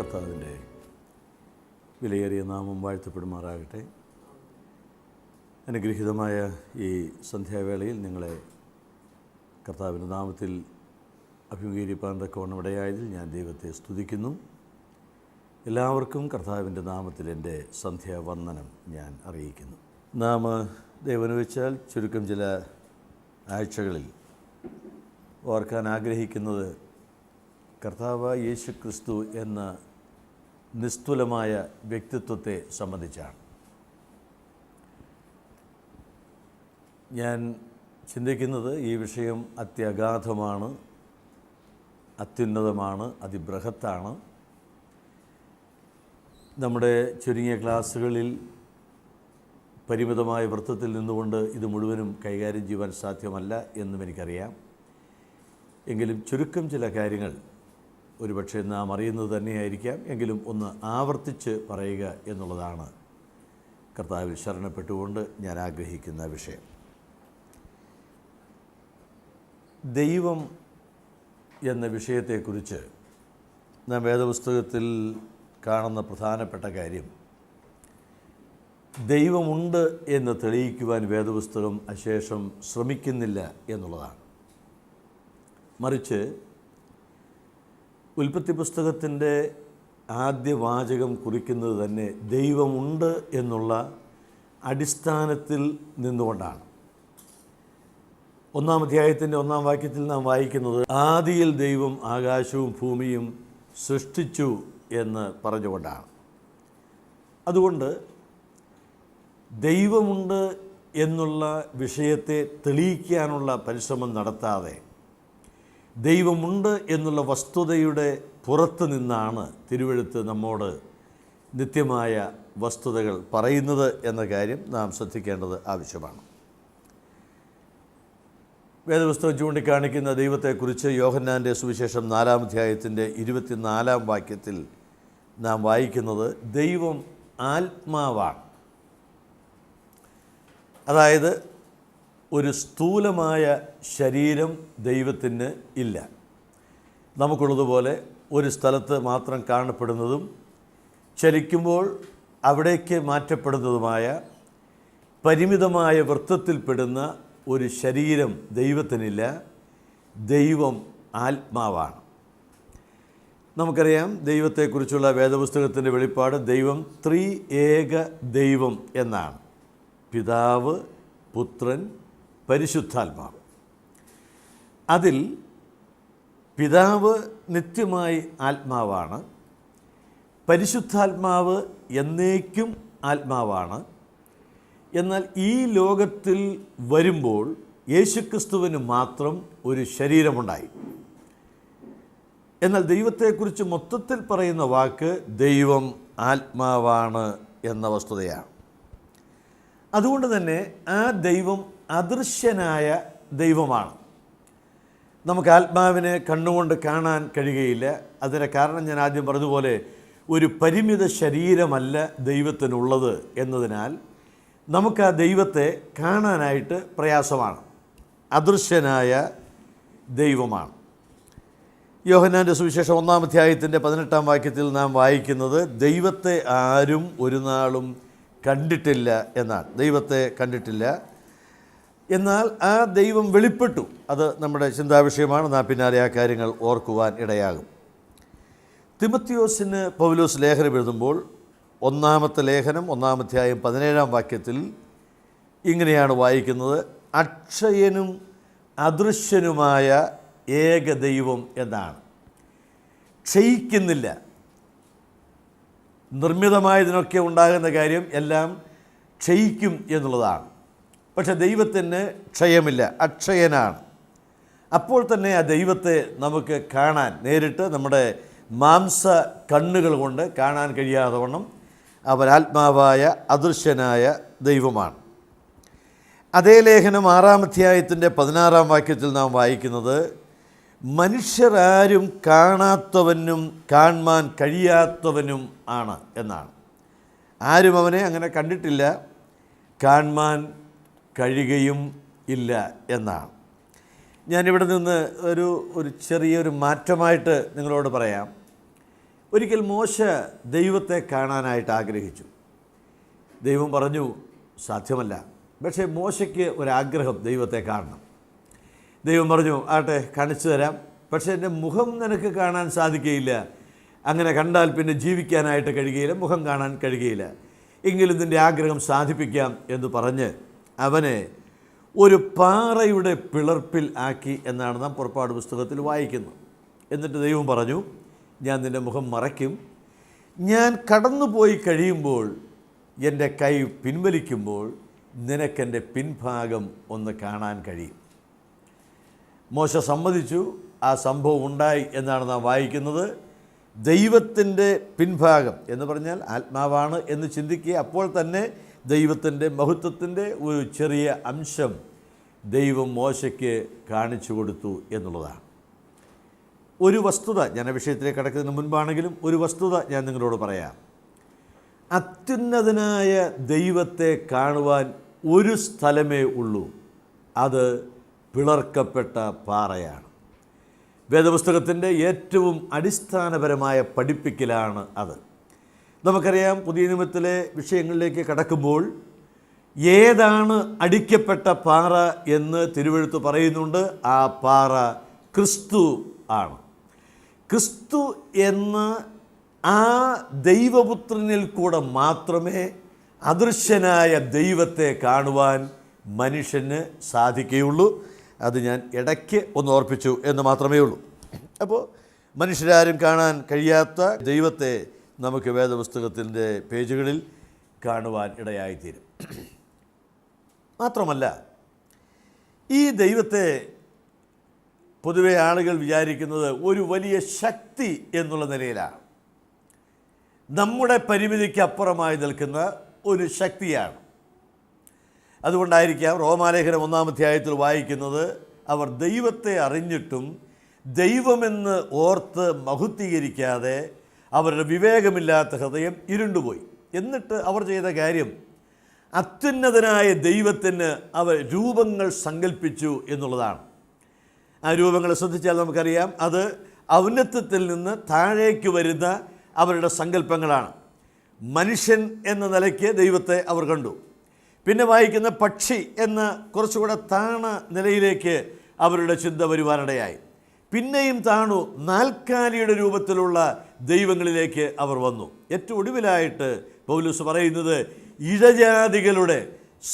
കർത്താവിൻ്റെ വിലയേറിയ നാമം വാഴ്ത്തപ്പെടുമാറാകട്ടെ. അനുഗ്രഹീതമായ ഈ സന്ധ്യാവേളയിൽ നിങ്ങളെ കർത്താവിൻ്റെ നാമത്തിൽ അഭിമുഖീകരിപ്പാൻ തക്കവണ്ണം ഇടയായതിൽ ഞാൻ ദൈവത്തെ സ്തുതിക്കുന്നു. എല്ലാവർക്കും കർത്താവിൻ്റെ നാമത്തിൽ എൻ്റെ സന്ധ്യാവന്ദനം ഞാൻ അറിയിക്കുന്നു. നാം ദൈവനുവെച്ചാൽ ചുരുക്കം ചില ആഴ്ചകളിൽ ഓർക്കാൻ ആഗ്രഹിക്കുന്നത് കർത്താവ് യേശു ക്രിസ്തു എന്ന നിസ്തുലമായ വ്യക്തിത്വത്തെ സംബന്ധിച്ചാണ്. ഞാൻ ചിന്തിക്കുന്നത് ഈ വിഷയം അത്യഗാധമാണ്, അത്യുന്നതമാണ്, അതിബൃഹത്താണ്. നമ്മുടെ ചുരുങ്ങിയ ക്ലാസ്സുകളിൽ പരിമിതമായ വൃത്തത്തിൽ നിന്നുകൊണ്ട് ഇത് മുഴുവനും കൈകാര്യം ചെയ്യുവാൻ സാധ്യമല്ല എന്നും എനിക്കറിയാം. എങ്കിലും ചുരുക്കം ചില കാര്യങ്ങൾ ഒരുപക്ഷെ നാം അറിയുന്നത് തന്നെയായിരിക്കാം. എങ്കിലും ഒന്ന് ആവർത്തിച്ച് പറയുക എന്നുള്ളതാണ് കർത്താവിൽ ശരണപ്പെട്ടുകൊണ്ട് ഞാൻ ആഗ്രഹിക്കുന്ന വിഷയം. ദൈവം എന്ന വിഷയത്തെക്കുറിച്ച് നാം വേദപുസ്തകത്തിൽ കാണുന്ന പ്രധാനപ്പെട്ട കാര്യം, ദൈവമുണ്ട് എന്ന് തെളിയിക്കുവാൻ വേദപുസ്തകം അശേഷം ശ്രമിക്കുന്നില്ല എന്നുള്ളതാണ്. മറിച്ച് ഉൽപ്പത്തി പുസ്തകത്തിൻ്റെ ആദ്യ വാചകം കുറിക്കുന്നത് തന്നെ ദൈവമുണ്ട് എന്നുള്ള അടിസ്ഥാനത്തിൽ നിന്നുകൊണ്ടാണ്. 1-ാം അധ്യായത്തിൻ്റെ 1-ാം വാക്യത്തിൽ നാം വായിക്കുന്നത്, ആദിയിൽ ദൈവം ആകാശവും ഭൂമിയും സൃഷ്ടിച്ചു എന്ന് പറഞ്ഞുകൊണ്ടാണ്. അതുകൊണ്ട് ദൈവമുണ്ട് എന്നുള്ള വിഷയത്തെ തെളിയിക്കാനുള്ള പരിശ്രമം നടത്താതെ ദൈവമുണ്ട് എന്നുള്ള വസ്തുതയുടെ പുറത്ത് നിന്നാണ് തിരുവെഴുത്ത് നമ്മോട് നിത്യമായ വസ്തുതകൾ പറയുന്നത് എന്ന കാര്യം നാം ശ്രദ്ധിക്കേണ്ടത് ആവശ്യമാണ്. വേദപുസ്തകം ചൂണ്ടിക്കാണിക്കുന്ന ദൈവത്തെക്കുറിച്ച് യോഹന്നാൻ്റെ സുവിശേഷം 4-ാം അധ്യായത്തിൻ്റെ 24-ാം വാക്യത്തിൽ നാം വായിക്കുന്നത്, ദൈവം ആത്മാവാണ്. അതായത് ഒരു സ്ഥൂലമായ ശരീരം ദൈവത്തിന് ഇല്ല. നമുക്കുള്ളതുപോലെ ഒരു സ്ഥലത്ത് മാത്രം കാണപ്പെടുന്നതും ചലിക്കുമ്പോൾ അവിടേക്ക് മാറ്റപ്പെടുന്നതുമായ പരിമിതമായ വൃത്തത്തിൽപ്പെടുന്ന ഒരു ശരീരം ദൈവത്തിനില്ല. ദൈവം ആത്മാവാണ്. നമുക്കറിയാം, ദൈവത്തെക്കുറിച്ചുള്ള വേദപുസ്തകത്തിൻ്റെ വെളിപ്പാട് ദൈവം ത്രിഏക ദൈവം എന്നാണ്. പിതാവ്, പുത്രൻ, പരിശുദ്ധാത്മാവ്. അതിൽ പിതാവ് നിത്യമായി ആത്മാവാണ്, പരിശുദ്ധാത്മാവ് എന്നേക്കും ആത്മാവാണ്. എന്നാൽ ഈ ലോകത്തിൽ വരുമ്പോൾ യേശുക്രിസ്തുവിന് മാത്രം ഒരു ശരീരമുണ്ടായി. എന്നാൽ ദൈവത്തെക്കുറിച്ച് മൊത്തത്തിൽ പറയുന്ന വാക്ക് ദൈവം ആത്മാവാണ് എന്ന വസ്തുതയാണ്. അതുകൊണ്ട് തന്നെ ആ ദൈവം അദൃശ്യനായ ദൈവമാണ്. നമുക്ക് ആത്മാവിനെ കണ്ണുകൊണ്ട് കാണാൻ കഴിയുകയില്ല. അതിന് കാരണം ഞാൻ ആദ്യം പറഞ്ഞതുപോലെ ഒരു പരിമിത ശരീരമല്ല ദൈവത്തിനുള്ളത് എന്നതിനാൽ നമുക്ക് ആ ദൈവത്തെ കാണാനായിട്ട് പ്രയാസമാണ്. അദൃശ്യനായ ദൈവമാണ്. യോഹന്നാൻ്റെ സുവിശേഷം 1-ാം അധ്യായത്തിൻ്റെ 18-ാം വാക്യത്തിൽ നാം വായിക്കുന്നത്, ദൈവത്തെ ആരും ഒരു നാളും കണ്ടിട്ടില്ല എന്നാണ്. ദൈവത്തെ കണ്ടിട്ടില്ല, എന്നാൽ ആ ദൈവം വെളിപ്പെട്ടു. അത് നമ്മുടെ ചിന്താവിഷയമാണ്. നാം പിന്നാലെ ആ കാര്യങ്ങൾ ഓർക്കുവാൻ ഇടയാകും. തിമത്തിയോസിന് പൗലോസ് ലേഖനം എഴുതുമ്പോൾ 1-ാമത്തെ ലേഖനം 1-ാം അധ്യായം 17-ാം വാക്യത്തിൽ ഇങ്ങനെയാണ് വായിക്കുന്നത്, അക്ഷയനും അദൃശ്യനുമായ ഏക ദൈവം എന്നാണ്. ക്ഷയിക്കുന്നില്ല. നിർമ്മിതമായതിനൊക്കെ ഉണ്ടാകുന്ന കാര്യം എല്ലാം ക്ഷയിക്കും എന്നുള്ളതാണ്. പക്ഷെ ദൈവത്തിന് ക്ഷയമില്ല, അക്ഷയനാണ്. അപ്പോൾ തന്നെ ആ ദൈവത്തെ നമുക്ക് കാണാൻ, നേരിട്ട് നമ്മുടെ മാംസ കണ്ണുകൾ കൊണ്ട് കാണാൻ കഴിയാതെ വണ്ണം അവൻ ആത്മാവായ അദൃശ്യനായ ദൈവമാണ്. അതേ ലേഖനം 6-ാം അധ്യായത്തിൻ്റെ 16-ാം വാക്യത്തിൽ നാം വായിക്കുന്നത്, മനുഷ്യർ ആരും കാണാത്തവനും കാണാൻ കഴിയാത്തവനും ആണ് എന്നാണ്. ആരും അവനെ അങ്ങനെ കണ്ടിട്ടില്ല, കാണാൻ കഴിയുകയും ഇല്ല എന്നാണ്. ഞാനിവിടെ നിന്ന് ഒരു ചെറിയൊരു മാറ്റമായിട്ട് നിങ്ങളോട് പറയാം. ഒരിക്കൽ മോശ ദൈവത്തെ കാണാനായിട്ട് ആഗ്രഹിച്ചു. ദൈവം പറഞ്ഞു സാധ്യമല്ല. പക്ഷേ മോശയ്ക്ക് ഒരാഗ്രഹം ദൈവത്തെ കാണണം. ദൈവം പറഞ്ഞു ആട്ടെ കാണിച്ചു തരാം, പക്ഷേ എൻ്റെ മുഖം നിനക്ക് കാണാൻ സാധിക്കുകയില്ല. അങ്ങനെ കണ്ടാൽ പിന്നെ ജീവിക്കാനായിട്ട് കഴിയുകയില്ല, മുഖം കാണാൻ കഴിയുകയില്ല. എങ്കിലും നിൻ്റെ ആഗ്രഹം സാധിപ്പിക്കാം എന്ന് പറഞ്ഞ് അവനെ ഒരു പാറയുടെ പിളർപ്പിൽ ആക്കി എന്നാണ് നാം പുറപ്പാട് പുസ്തകത്തിൽ വായിക്കുന്നത്. എന്നിട്ട് ദൈവം പറഞ്ഞു ഞാൻ നിൻ്റെ മുഖം മറയ്ക്കും, ഞാൻ കടന്നുപോയി കഴിയുമ്പോൾ എൻ്റെ കൈ പിൻവലിക്കുമ്പോൾ നിനക്കെൻ്റെ പിൻഭാഗം ഒന്ന് കാണാൻ കഴിയും. മോശ സമ്മതിച്ചു. ആ സംഭവം ഉണ്ടായി എന്നാണ് നാം വായിക്കുന്നത്. ദൈവത്തിൻ്റെ പിൻഭാഗം എന്ന് പറഞ്ഞാൽ ആത്മാവാണ് എന്ന് ചിന്തിക്കുക. അപ്പോൾ തന്നെ ദൈവത്തിൻ്റെ മഹത്വത്തിൻ്റെ ഒരു ചെറിയ അംശം ദൈവം മോശയ്ക്ക് കാണിച്ചു കൊടുത്തു എന്നുള്ളതാണ്. ഒരു വസ്തുത, ഞാൻ ആ വിഷയത്തിലേക്ക് കടക്കുന്നതിന് മുൻപാണെങ്കിലും ഒരു വസ്തുത ഞാൻ നിങ്ങളോട് പറയാം. അത്യുന്നതനായ ദൈവത്തെ കാണുവാൻ ഒരു സ്ഥലമേ ഉള്ളൂ, അത് പിളർക്കപ്പെട്ട പാറയാണ്. വേദപുസ്തകത്തിൻ്റെ ഏറ്റവും അടിസ്ഥാനപരമായ പഠിപ്പിക്കലാണ് അത്. നമുക്കറിയാം, പുതിയ നിയമത്തിലെ വിഷയങ്ങളിലേക്ക് കടക്കുമ്പോൾ ഏതാണ് അടിക്കപ്പെട്ട പാറ എന്ന് തിരുവെഴുത്ത് പറയുന്നുണ്ട്. ആ പാറ ക്രിസ്തു ആണ്. ക്രിസ്തു എന്ന ആ ദൈവപുത്രനിൽ കൂടെ മാത്രമേ അദൃശ്യനായ ദൈവത്തെ കാണുവാൻ മനുഷ്യന് സാധിക്കുകയുള്ളൂ. അത് ഞാൻ ഇടയ്ക്ക് ഒന്ന് ഓർപ്പിച്ചു എന്ന് മാത്രമേ ഉള്ളൂ. അപ്പോൾ മനുഷ്യരാരും കാണാൻ കഴിയാത്ത ദൈവത്തെ നമുക്ക് വേദപുസ്തകത്തിൻ്റെ പേജുകളിൽ കാണുവാൻ ഇടയായിത്തീരും. മാത്രമല്ല, ഈ ദൈവത്തെ പൊതുവെ ആളുകൾ വിചാരിക്കുന്നത് ഒരു വലിയ ശക്തി എന്നുള്ള നിലയിലാണ്. നമ്മുടെ പരിമിതിക്ക് അപ്പുറമായി നിൽക്കുന്ന ഒരു ശക്തിയാണ്. അതുകൊണ്ടായിരിക്കാം റോമാലേഖനം 1-ാം അധ്യായത്തിൽ വായിക്കുന്നത്, അവർ ദൈവത്തെ അറിഞ്ഞിട്ടും ദൈവമെന്ന് ഓർത്ത് മഹത്വീകരിക്കാതെ അവരുടെ വിവേകമില്ലാത്ത ഹൃദയം ഇരുണ്ടുപോയി. എന്നിട്ട് അവർ ചെയ്ത കാര്യം, അത്യുന്നതനായ ദൈവത്തിന് അവർ രൂപങ്ങൾ സങ്കല്പിച്ചു എന്നുള്ളതാണ്. ആ രൂപങ്ങളെ ശ്രദ്ധിച്ചാൽ നമുക്കറിയാം, അത് ഔന്നത്യത്തിൽ നിന്ന് താഴേക്ക് വരുന്ന അവരുടെ സങ്കല്പങ്ങളാണ്. മനുഷ്യൻ എന്ന നിലയ്ക്ക് ദൈവത്തെ അവർ കണ്ടു. പിന്നെ വായിക്കുന്ന പക്ഷി എന്ന കുറച്ചുകൂടെ താണ നിലയിലേക്ക് അവരുടെ ചിന്ത വരുവാനിടയായി. പിന്നെയും താണു നാൽക്കാലിയുടെ രൂപത്തിലുള്ള ദൈവങ്ങളിലേക്ക് അവർ വന്നു. ഏറ്റവും ഒടുവിലായിട്ട് പൗലോസ് പറയുന്നത്, ഇഴജാതികളുടെ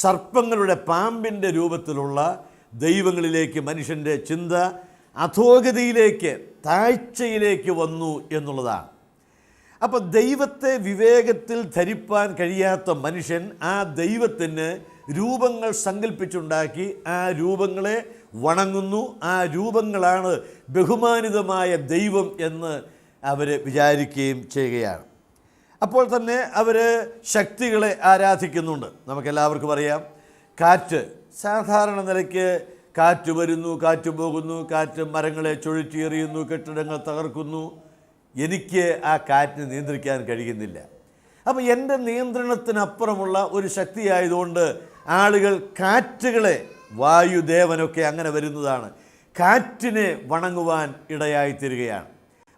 സർപ്പങ്ങളുടെ പാമ്പിൻ്റെ രൂപത്തിലുള്ള ദൈവങ്ങളിലേക്ക് മനുഷ്യൻ്റെ ചിന്ത അധോഗതിയിലേക്ക് താഴ്ചയിലേക്ക് വന്നു എന്നുള്ളതാണ്. അപ്പോൾ ദൈവത്തെ വിവേകത്തിൽ ധരിപ്പാൻ കഴിയാത്ത മനുഷ്യൻ ആ ദൈവത്തിന് രൂപങ്ങൾ സങ്കല്പിച്ചുണ്ടാക്കി ആ രൂപങ്ങളെ വണങ്ങുന്നു. ആ രൂപങ്ങളാണ് ബഹുമാനിതമായ ദൈവം എന്ന് അവർ വിചാരിക്കുകയും ചെയ്യുകയാണ്. അപ്പോൾ തന്നെ അവർ ശക്തികളെ ആരാധിക്കുന്നുണ്ട്. നമുക്കെല്ലാവർക്കും അറിയാം, കാറ്റ് സാധാരണ നിലയ്ക്ക് കാറ്റ് വരുന്നു, കാറ്റ് പോകുന്നു, കാറ്റ് മരങ്ങളെ ചുഴറ്റിയെറിയുന്നു, കെട്ടിടങ്ങൾ തകർക്കുന്നു. എനിക്ക് ആ കാറ്റിനെ നിയന്ത്രിക്കാൻ കഴിയുന്നില്ല. അപ്പോൾ എൻ്റെ നിയന്ത്രണത്തിനപ്പുറമുള്ള ഒരു ശക്തിയായതുകൊണ്ട് ആളുകൾ കാറ്റുകളെ, വായുദേവനൊക്കെ അങ്ങനെ വരുന്നതാണ്, കാറ്റിനെ വണങ്ങുവാൻ ഇടയായിത്തീരുകയാണ്.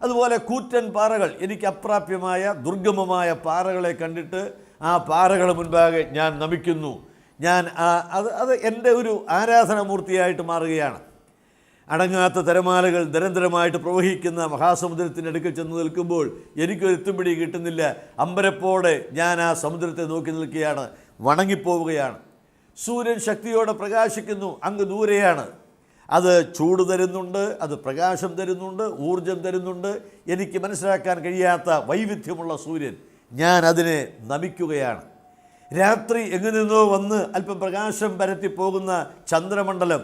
അതുപോലെ കൂറ്റൻ പാറകൾ, എനിക്ക് അപ്രാപ്യമായ ദുർഗമമായ പാറകളെ കണ്ടിട്ട് ആ പാറകൾ മുൻപാകെ ഞാൻ നമിക്കുന്നു. ഞാൻ അത് എൻ്റെ ഒരു ആരാധനാമൂർത്തിയായിട്ട് മാറുകയാണ്. അടങ്ങാത്ത തിരമാലകൾ നിരന്തരമായിട്ട് പ്രവഹിക്കുന്ന മഹാസമുദ്രത്തിൻ്റെ അടുക്കൽ ചെന്ന് നിൽക്കുമ്പോൾ എനിക്കൊരു എത്തുംപിടി കിട്ടുന്നില്ല. അമ്പരപ്പോടെ ഞാൻ ആ സമുദ്രത്തെ നോക്കി നിൽക്കുകയാണ്, വണങ്ങിപ്പോവുകയാണ്. സൂര്യൻ ശക്തിയോടെ പ്രകാശിക്കുന്നു, അങ്ങ് ദൂരെയാണ്. അത് ചൂട് തരുന്നുണ്ട്, അത് പ്രകാശം തരുന്നുണ്ട്, ഊർജം തരുന്നുണ്ട്. എനിക്ക് മനസ്സിലാക്കാൻ കഴിയാത്ത വൈവിധ്യമുള്ള സൂര്യൻ, ഞാൻ അതിനെ നമിക്കുകയാണ്. രാത്രി എങ്ങു നിന്നോ വന്ന് അല്പം പ്രകാശം പരത്തി പോകുന്ന ചന്ദ്രമണ്ഡലം,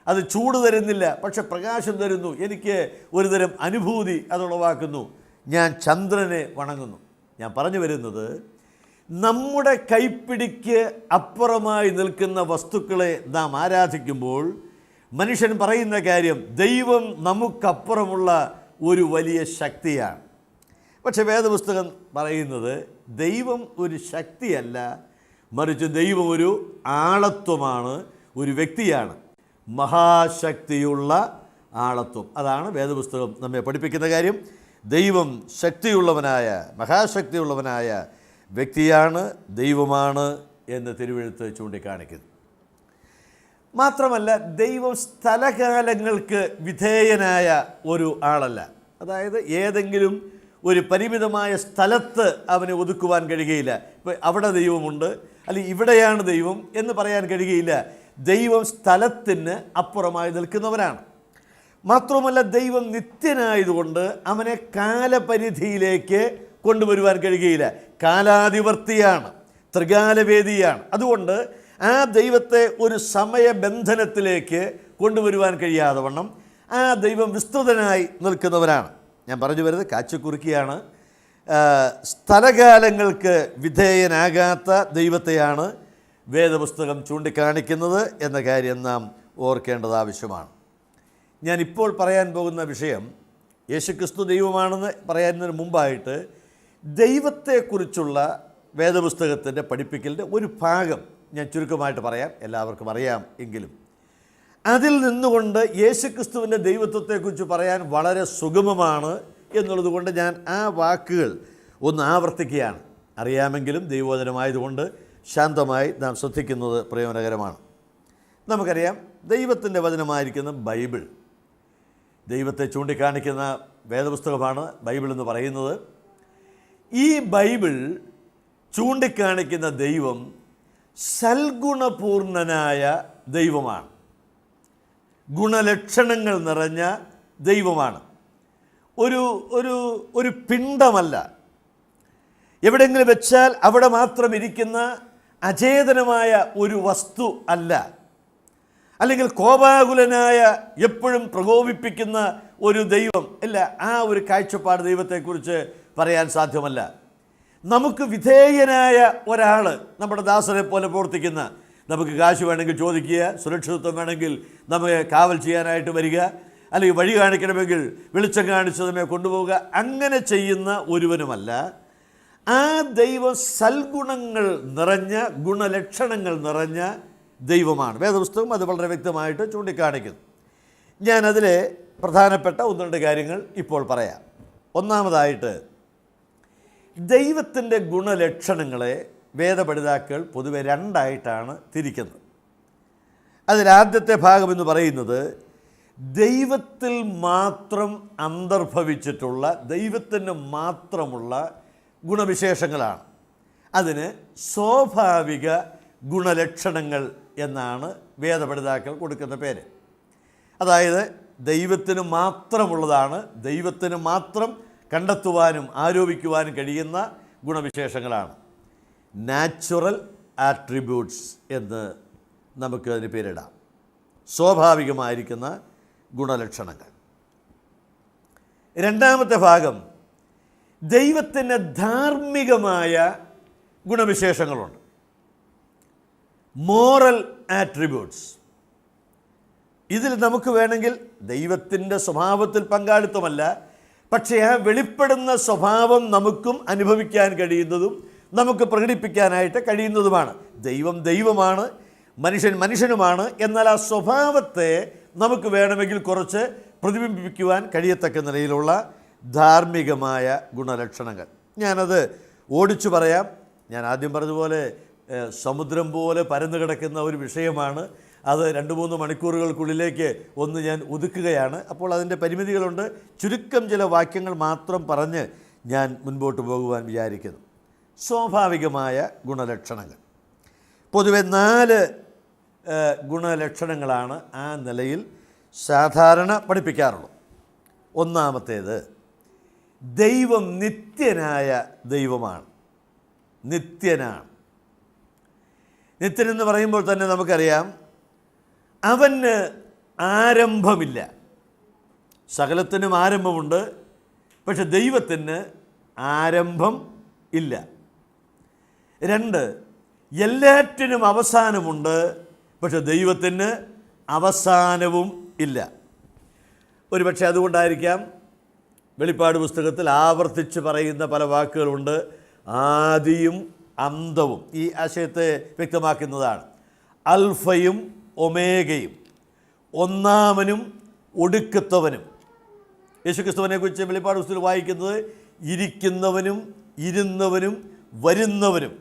അത് ചൂട് തരുന്നില്ല, പക്ഷെ പ്രകാശം തരുന്നു. എനിക്ക് ഒരുതരം അനുഭൂതി അതുളവാക്കുന്നു. ഞാൻ ചന്ദ്രനെ വണങ്ങുന്നു. ഞാൻ പറഞ്ഞു വരുന്നത്, നമ്മുടെ കൈപ്പിടിക്ക് അപ്പുറമായി നിൽക്കുന്ന വസ്തുക്കളെ നാം ആരാധിക്കുമ്പോൾ മനുഷ്യൻ പറയുന്ന കാര്യം, ദൈവം നമുക്കപ്പുറമുള്ള ഒരു വലിയ ശക്തിയാണ്. പക്ഷെ വേദപുസ്തകം പറയുന്നത് ദൈവം ഒരു ശക്തിയല്ല, മറിച്ച് ദൈവം ഒരു ആളത്വമാണ്, ഒരു വ്യക്തിയാണ്, മഹാശക്തിയുള്ള ആളത്വം. അതാണ് വേദപുസ്തകം നമ്മെ പഠിപ്പിക്കുന്ന കാര്യം. ദൈവം ശക്തിയുള്ളവനായ, മഹാശക്തിയുള്ളവനായ വ്യക്തിയാണ്, ദൈവമാണ് എന്ന് തിരുവെഴുത്ത് ചൂണ്ടിക്കാണിക്കുന്നു. മാത്രമല്ല, ദൈവം സ്ഥലകാലങ്ങൾക്ക് വിധേയനായ ഒരു ആളല്ല. അതായത് ഏതെങ്കിലും ഒരു പരിമിതമായ സ്ഥലത്ത് അവനെ ഒതുക്കുവാൻ കഴിയുകയില്ല. ഇപ്പോൾ അവിടെ ദൈവമുണ്ട്, അല്ലെങ്കിൽ ഇവിടെയാണ് ദൈവം എന്ന് പറയാൻ കഴിയുകയില്ല. ദൈവം സ്ഥലത്തിന് അപ്പുറമായി നിൽക്കുന്നവനാണ്. മാത്രമല്ല, ദൈവം നിത്യനായതുകൊണ്ട് അവനെ കാലപരിധിയിലേക്ക് കൊണ്ടുവരുവാൻ കഴിയുകയില്ല. കാലാധിവർത്തിയാണ്, ത്രികാലവേദിയാണ്. അതുകൊണ്ട് ആ ദൈവത്തെ ഒരു സമയബന്ധനത്തിലേക്ക് കൊണ്ടുവരുവാൻ കഴിയാതെ വണ്ണം ആ ദൈവം വിസ്തൃതനായി നിൽക്കുന്നവരാണ്. ഞാൻ പറഞ്ഞു വരുന്നത് കാച്ചിക്കുറുക്കിയാണ്. സ്ഥലകാലങ്ങൾക്ക് വിധേയനാകാത്ത ദൈവത്തെയാണ് വേദപുസ്തകം ചൂണ്ടിക്കാണിക്കുന്നത് എന്ന കാര്യം നാം ഓർക്കേണ്ടത് ആവശ്യമാണ്. ഞാനിപ്പോൾ പറയാൻ പോകുന്ന വിഷയം യേശുക്രിസ്തു ദൈവമാണെന്ന് പറയുന്നതിന് മുമ്പായിട്ട് ദൈവത്തെക്കുറിച്ചുള്ള വേദപുസ്തകത്തിൻ്റെ പഠിപ്പിക്കലിൻ്റെ ഒരു ഭാഗം ഞാൻ ചുരുക്കമായിട്ട് പറയാം. എല്ലാവർക്കും അറിയാം എങ്കിലും അതിൽ നിന്നുകൊണ്ട് യേശുക്രിസ്തുവിൻ്റെ ദൈവത്വത്തെക്കുറിച്ച് പറയാൻ വളരെ സുഗമമാണ് എന്നുള്ളത് കൊണ്ട് ഞാൻ ആ വാക്കുകൾ ഒന്ന് ആവർത്തിക്കുകയാണ്. അറിയാമെങ്കിലും ദൈവവചനമായതുകൊണ്ട് ശാന്തമായി നാം ശ്രദ്ധിക്കുന്നത് പ്രയോജനകരമാണ്. നമുക്കറിയാം, ദൈവത്തിൻ്റെ വചനമായിരിക്കുന്ന ബൈബിൾ ദൈവത്തെ ചൂണ്ടിക്കാണിക്കുന്ന വേദപുസ്തകമാണ് ബൈബിൾ എന്ന് പറയുന്നത്. ഈ ബൈബിൾ ചൂണ്ടിക്കാണിക്കുന്ന ദൈവം സൽഗുണപൂർണനായ ദൈവമാണ്, ഗുണലക്ഷണങ്ങൾ നിറഞ്ഞ ദൈവമാണ്. ഒരു ഒരു ഒരു പിണ്ഡമല്ല, എവിടെയെങ്കിലും വെച്ചാൽ അവിടെ മാത്രം ഇരിക്കുന്ന അചേതനമായ ഒരു വസ്തു അല്ല, അല്ലെങ്കിൽ കോപാകുലനായ എപ്പോഴും പ്രകോപിപ്പിക്കുന്ന ഒരു ദൈവം അല്ല. ആ ഒരു കാഴ്ചപ്പാട് ദൈവത്തെക്കുറിച്ച് പറയാൻ സാധ്യമല്ല. നമുക്ക് വിധേയനായ ഒരാൾ, നമ്മുടെ ദാസനെ പോലെ പ്രവർത്തിക്കുന്ന, നമുക്ക് കാശ് വേണമെങ്കിൽ ചോദിക്കുക, സുരക്ഷിതത്വം വേണമെങ്കിൽ നമുക്ക് കാവൽ ചെയ്യാനായിട്ട് വരിക, അല്ലെങ്കിൽ വഴി കാണിക്കണമെങ്കിൽ വെളിച്ചം കാണിച്ച് നമ്മെ കൊണ്ടുപോവുക, അങ്ങനെ ചെയ്യുന്ന ഒരുവനുമല്ല. ആ ദൈവം സൽഗുണങ്ങൾ നിറഞ്ഞ, ഗുണലക്ഷണങ്ങൾ നിറഞ്ഞ ദൈവമാണ്. വേദപുസ്തകം അത് വളരെ വ്യക്തമായിട്ട് ചൂണ്ടിക്കാണിക്കുന്നു. ഞാനതിലെ പ്രധാനപ്പെട്ട ഒന്ന് രണ്ട് കാര്യങ്ങൾ ഇപ്പോൾ പറയാം. ഒന്നാമതായിട്ട്, ദൈവത്തിൻ്റെ ഗുണലക്ഷണങ്ങളെ വേദപഠിതാക്കൾ പൊതുവെ രണ്ടായിട്ടാണ് തിരിക്കുന്നത്. അതിലാദ്യത്തെ ഭാഗം എന്ന് പറയുന്നത് ദൈവത്തിൽ മാത്രം അന്തർഭവിച്ചിട്ടുള്ള, ദൈവത്തിന് മാത്രമുള്ള ഗുണവിശേഷങ്ങളാണ്. അതിന് സ്വാഭാവിക ഗുണലക്ഷണങ്ങൾ എന്നാണ് വേദപഠിതാക്കൾ കൊടുക്കുന്ന പേര്. അതായത് ദൈവത്തിന് മാത്രമുള്ളതാണ്, ദൈവത്തിന് മാത്രം കണ്ടെത്തുവാനും ആരോപിക്കുവാനും കഴിയുന്ന ഗുണവിശേഷങ്ങളാണ്. നാച്ചുറൽ ആട്രിബ്യൂട്ട്സ് എന്ന് നമുക്ക് അതിന് പേരിടാം. സ്വാഭാവികമായിരിക്കുന്ന ഗുണലക്ഷണങ്ങൾ. രണ്ടാമത്തെ ഭാഗം, ദൈവത്തിന് ധാർമ്മികമായ ഗുണവിശേഷങ്ങളുണ്ട്, മോറൽ ആട്രിബ്യൂട്ട്സ്. ഇതിൽ നമുക്ക് വേണമെങ്കിൽ ദൈവത്തിൻ്റെ സ്വഭാവത്തിൽ പങ്കാളിത്തമല്ല, പക്ഷേ ആ വെളിപ്പെടുന്ന സ്വഭാവം നമുക്കും അനുഭവിക്കാൻ കഴിയുന്നതും നമുക്ക് പ്രകടിപ്പിക്കാനായിട്ട് കഴിയുന്നതുമാണ്. ദൈവം ദൈവമാണ്, മനുഷ്യൻ മനുഷ്യനുമാണ്. എന്നാൽ ആ സ്വഭാവത്തെ നമുക്ക് വേണമെങ്കിൽ കുറച്ച് പ്രതിബിംബിക്കുവാൻ കഴിയത്തക്ക നിലയിലുള്ള ധാർമ്മികമായ ഗുണലക്ഷണങ്ങൾ. ഞാനത് ഓടിച്ചു പറയാം. ഞാൻ ആദ്യം പറഞ്ഞതുപോലെ സമുദ്രം പോലെ പരന്നു കിടക്കുന്ന ഒരു വിഷയമാണ്. അത് 2-3 മണിക്കൂറുകൾക്കുള്ളിലേക്ക് ഒന്ന് ഞാൻ ഒതുക്കുകയാണ്. അപ്പോൾ അതിൻ്റെ പരിമിതികളുണ്ട്. ചുരുക്കം ചില വാക്യങ്ങൾ മാത്രം പറഞ്ഞ് ഞാൻ മുൻപോട്ട് പോകുവാൻ വിചാരിക്കുന്നു. സ്വാഭാവികമായ ഗുണലക്ഷണങ്ങൾ പൊതുവെ 4 ഗുണലക്ഷണങ്ങളാണ് ആ നിലയിൽ സാധാരണ പഠിപ്പിക്കാറുള്ളത്. ഒന്നാമത്തേത്, ദൈവം നിത്യനായ ദൈവമാണ്. നിത്യനാണ്. നിത്യനെന്ന് പറയുമ്പോൾ തന്നെ നമുക്കറിയാം, അവന് ആരംഭമില്ല. സകലത്തിനും ആരംഭമുണ്ട്, പക്ഷെ ദൈവത്തിന് ആരംഭം ഇല്ല. 2, എല്ലാറ്റിനും അവസാനമുണ്ട്, പക്ഷെ ദൈവത്തിന് അവസാനവും ഇല്ല. ഒരുപക്ഷെ അതുകൊണ്ടായിരിക്കാം വെളിപ്പാട് പുസ്തകത്തിൽ ആവർത്തിച്ച് പറയുന്ന പല വാക്കുകളുണ്ട്. ആദിയും അന്തവും ഈ ആശയത്തെ വ്യക്തമാക്കുന്നതാണ്. അൽഫയും ഒമേഗയും, ഒന്നാമനും ഒടുക്കത്തവനും. യേശുക്രിസ്തുവിനെക്കുറിച്ച് വെളിപ്പാട് പുസ്തകത്തിൽ വായിക്കുന്നത് ഇരിക്കുന്നവനും ഇരുന്നവനും വരുന്നവനും.